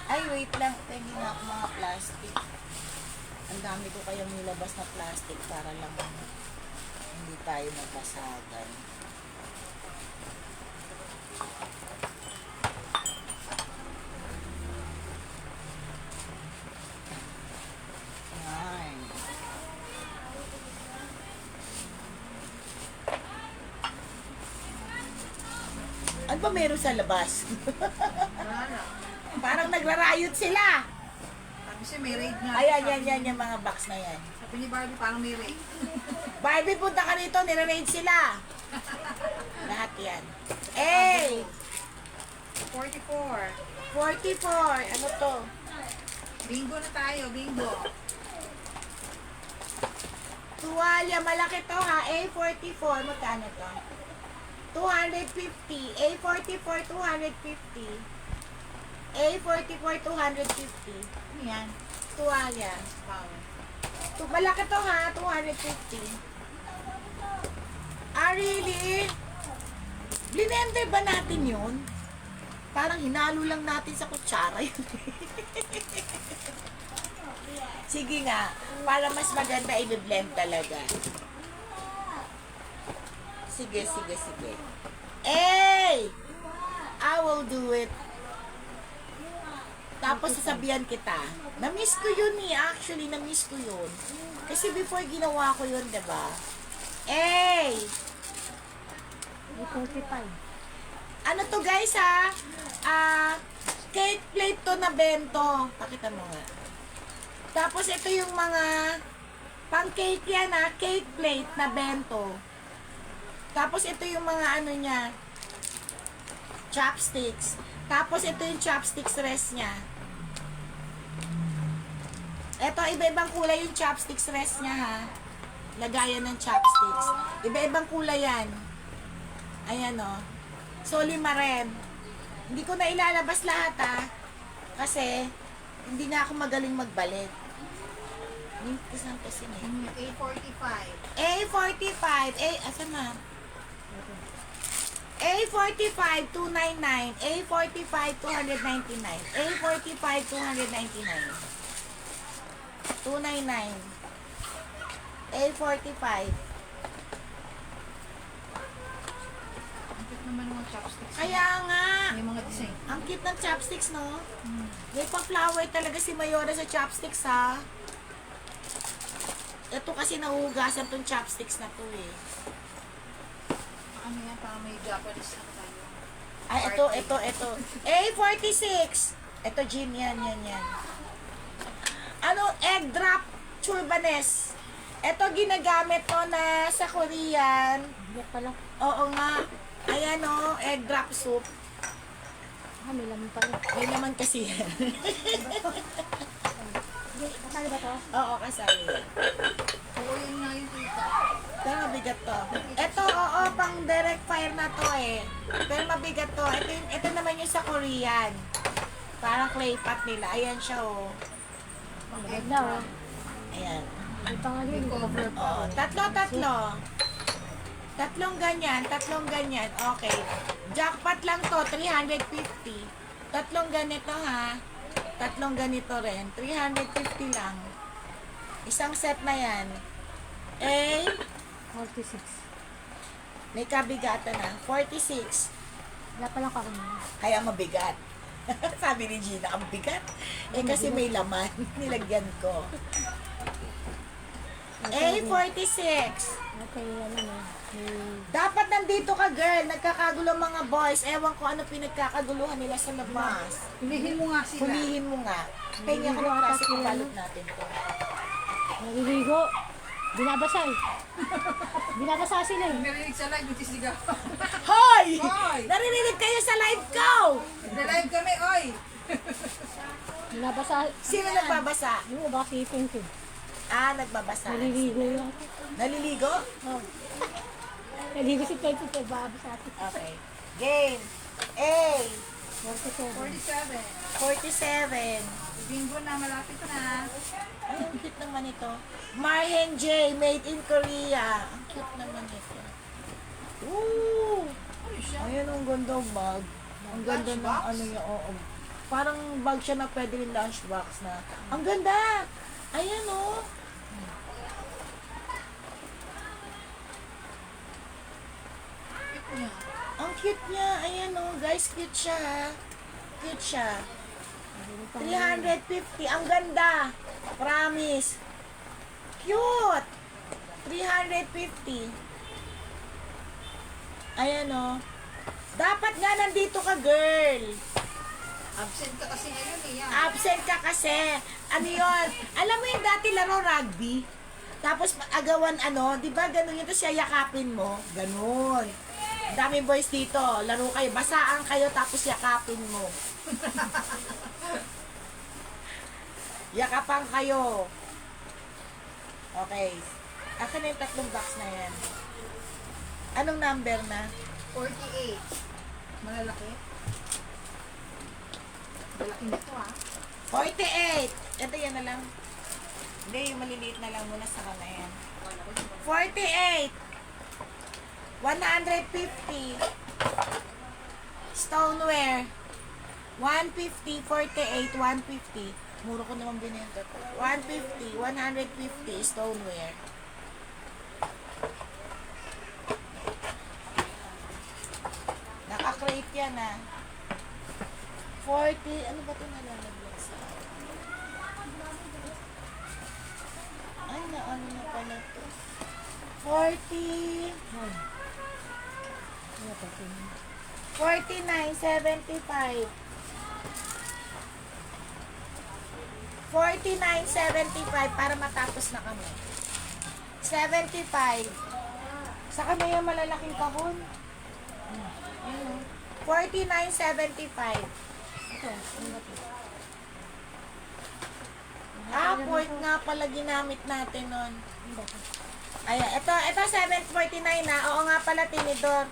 Ay, wait lang. Tingin nga ako mga plastic. Ang dami ko kayang nilabas na plastic para lang hindi tayo magbasagan. Yan. Ano ba meron sa labas? Wala na. Parang nagrarayot sila. Sabi siya may raid nga. Ayan, Sabi yan, yan, ni- yung mga box na yan. Sabi ni Barbie parang may raid. Barbie, punta ka rito, nire-raid sila. Lahat yan. Hey! 44. 44. Ano to? Bingo na tayo, bingo. Tuwalya, malaki to ha. A44, magkano to? 250. A44, 250. A44, 250. Ano yan? Tuwalya. Power. Malaki to ha, 250. Ah, really? Blender ba natin yun? Parang hinalo lang natin sa kutsara yun. Sige nga, para mas maganda i-blend talaga. Sige, sige, sige. Hey! I will do it. Tapos sasabihan kita. Na-miss ko yun eh. Actually, na-miss ko yun. Kasi before ginawa ko yun, diba? Hey! A45. Ano to guys ha? Cake plate to na bento. Pakita mo nga. Tapos ito yung mga pang cake yan ha. Cake plate na bento. Tapos ito yung mga ano niya. Chopsticks. Tapos ito yung chopsticks rest niya. Ito, iba-ibang kulay yung chopsticks rest niya ha. Lagayan ng chopsticks. Iba-ibang kulay yan. Ayan o. So, 5 rin. Hindi ko na ilalabas lahat ha. Kasi, hindi na ako magaling magbalik. Mintis lang kasi na Ano yung A45? A45. Asan na? A45, 299. A45, 299. A45, 299. 299. A45. Ang cute naman ng mga chopsticks. Kaya nga. May mga design. Ang cute ng chopsticks, no? May pa-flower talaga si Mayora sa chopsticks, ha? Ito kasi nahugasan tong chopsticks na to, eh. Ano yan? Parang may Japanese na tayo. Ay, ito. A46. Ito, Jin, yan. Ano, egg drop churbanes. Ito, ginagamit to na sa Korean. Black pala. Oo nga. Ayan, o, egg drop soup. May laman pala. May naman kasi yan. Kasali ba to? Oo, kasali yan. Oo, yun nga yung tita. Pero mabigat to. Ito, oo, pang direct fire na to eh. Pero mabigat to. Ito naman yung sa Korean. Parang clay pot nila. Ayan siya, oh. Maganda oh. Ayan. May pangalan. May cover pa. Oo, tatlo. Tatlong ganyan. Okay. Jackpot lang to, 350. Tatlong ganito, ha. Tatlong ganito rin. 350 lang. Isang set na yan. A, 46. may kabigatan na. 46. Wala palang karamihan. Kaya mabigat. Sabi ni Gina, ang bigat. Eh kasi may laman. Nilagyan ko. A46. Okay, ano na. Dapat nandito ka, girl. Nagkakagulo ang mga boys. Ewan ko ano pinagkakaguluhan nila sa labas. Hulihin mo nga sila. Hulihin mo nga. Kaya ko ng plastic, balot natin to. Naliligo. Binabasa eh. Binabasa sila eh. Narinig sa live, nagsisigaw. Hoy! Hoy! Naririnig kayo sa live ko! Nag-live kami, oy! Binabasa. Sino nagbabasa? Yung baka si Pink eh. Ah, nagbabasa. Naliligo yun. Naliligo? Oh. Naliligo si Pink eh. Babasa. Okay. Game. A. 47. 47. 47. Bingo na, malapit na. Ay, ang cute naman ito. Marhen J. Made in Korea. Ang cute naman ito. Ooh! Ano siya? Ayan, ang ganda ng bag. Ang ganda ng Lunchbox? ano niya. Oo. Parang bag siya na pwede rin lunchbox na. Ang ganda! Ayan, oh. Cute niya. Ang cute niya. Ayan, oh. Guys, cute siya, ha. Cute siya. 350. Ang ganda. Promise. Cute. 350. Ayan, oh. Dapat nga nandito ka, girl. Absent ka kasi ngayon eh. Yan. Absent ka kasi. Ano yun? Alam mo yung dati laro rugby? Tapos agawan ano, di ba ganun yun? Tapos yakapin mo. Ganun. Daming boys dito. Laro kayo. Basaan kayo tapos yakapin mo. Yakapan kayo. Okay. Akin na yung tatlong box na yan. Anong number na? 48. Malalaki. Malaki nito ah. 48. Ito yan na lang. Hindi, yung maliliit na lang muna sa kana yan. 48. 150. Stoneware. 150, 48, 150. Muro ko naman binenta ko. 150, 150 stoneware. Naka-crate yan ah. 40, ano ba ito nalalagyan sa? Ay, naano na pala ito. 40, 49.75. 49.75 para matapos na kami. 75. Sa kanya yung malalaking kahon. Ayun, 49.75. Ito. Ano ba ito? Ah, port nga pala ginamit natin nun. Ano ba ito? Ayan, ito 749 na. Oo nga pala, tinidor.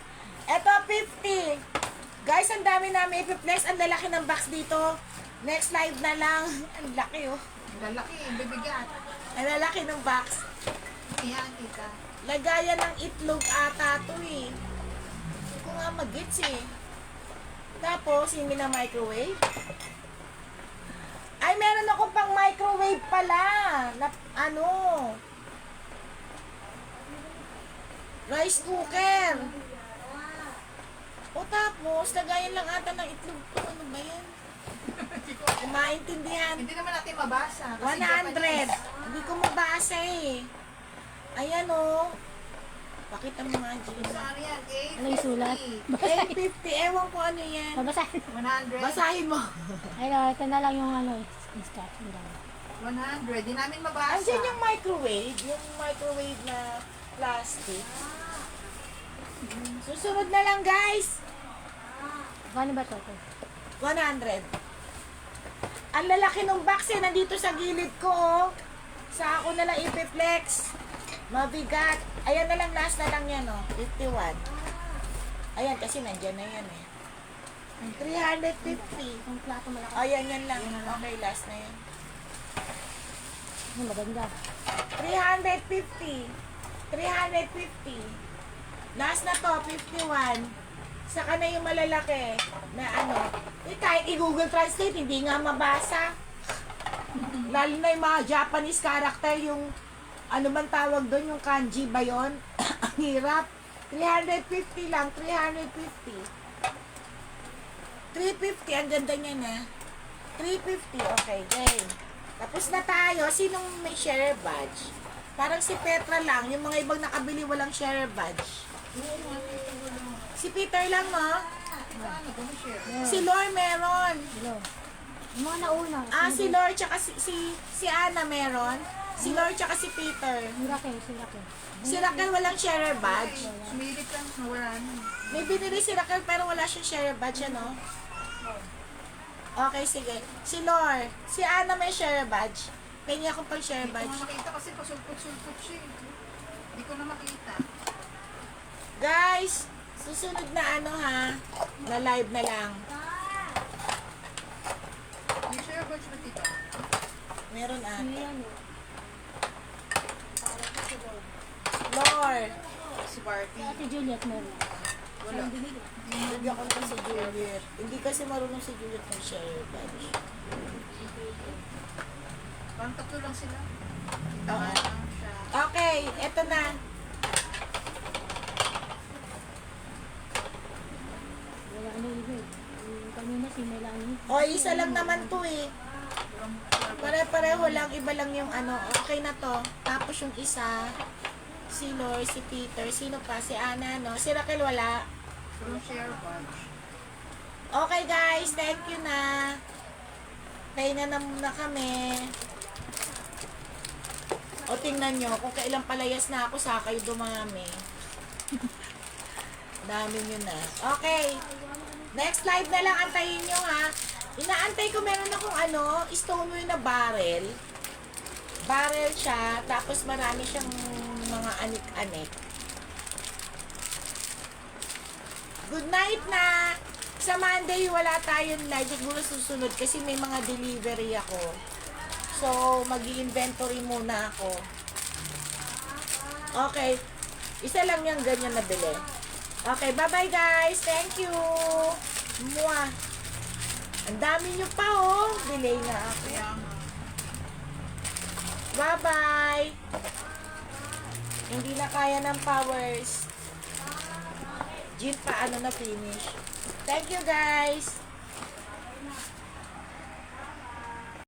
Ito, 50. Guys, ang dami namin ipiplex. Ang lalaki ng box dito. Next live na lang. Ang laki, oh. Lalaki, bibigat. Ang lalaki ng box. Yan, tita. Lagayan ng itlog ata to, eh. Hindi ko nga mag-gets, eh. Tapos, hindi na microwave. Ay, meron ako pang microwave pala. Na, ano? Rice cooker. O tapos, lagayan lang ata ng itlog to. Ano ba yan? Kung maintindihan. Hindi naman natin mabasa. 100. Kasi Japanese. Hindi ko mabasa eh. Ayan o. Pakita mo nga, Gina. Sa ano yan? Ano yung sulat? 850. Ewan ko ano yan. Babasahin. 100. Basahin mo. Ayun, ito na lang yung ano eh. Start. 100. Di namin mabasa. Andiyan yung microwave. Yung microwave na plastic. Susunod na lang, guys. Paano ba ito? 100. Ang lalaki ng box eh. Nandito sa gilid ko, oh. Sa ako na lang ipiplex. Mabigat. Ayan na lang, last na lang yan, oh. 51. Ayan, kasi nandyan na yan, eh. 350. Yung plato malaki. Ayan, yan lang. Okay, last na yan. Ano maganda. 350. 350. Last na to, 51. Saka na yung malalaki na ano. Eh, kahit i-Google Translate, hindi nga mabasa. Lalo na yung mga Japanese character, yung ano man tawag doon, yung kanji ba yun? Ang hirap. 350 lang, 350. 350, ang ganda niya na. 350, okay, game. Tapos na tayo, sinong may share badge? Parang si Petra lang, yung mga ibang nakabili walang share badge. Si Peter lang, no? Ano, kung share? Si Lor meron. Hello. Yung mga nauna. Ah, si Lor tsaka si Ana meron. Si Lord tsaka si Peter. Miracle, miracle. Si Raquel walang sharer badge. Sumilit lang, nawala na. May binili si Raquel pero wala siyang sharer badge, ano? Okay, sige. Si Lord, si Ana may sharer badge. Pengi akong pang sharer Hindi ko badge. na makita kasi pasulpot-sulpot siya. Hindi ko na makita. Guys, susunod na ano ha, na live na lang. May share badge ba dito? Meron ata. Ayan eh. Lord, Si Barbie. Ate Juliet meron. Wala. hindi ako pa si Juliet. Hindi kasi marunong si Juliet ng sharer badge. Parang tatlo lang sila. Oo. Tama lang siya. Okay, eto na. Wala ano iba eh. Kanina si Melanie. O, isa lang naman to eh. Pare-pareho lang, iba lang yung ano. Okay na to. Tapos yung isa, si Lord, si Peter, sino pa? Si Ana, no? Si Raquel wala. Walang share badge. Okay guys, thank you na. Pahinga na muna kami. O tingnan nyo, kung kailang palayas na ako sa kayo dumami. Dami nyo na. Okay. Next live na lang, antayin nyo ha. Inaantay ko meron akong ano, stoneware na barrel. Barrel siya, tapos marami siyang mga anik-anik. Good night na! Sa Monday, wala tayong live. Siguro susunod kasi may mga delivery ako. So, mag-i-inventory muna ako. Okay. Isa lang yung ganyan na bili. Okay, bye-bye guys. Thank you. Mwah. Ang dami nyo pa oh. Delay na ako. Kaya nga. Bye-bye. Hindi na kaya ng powers. Jeep pa ano na finish. Thank you guys.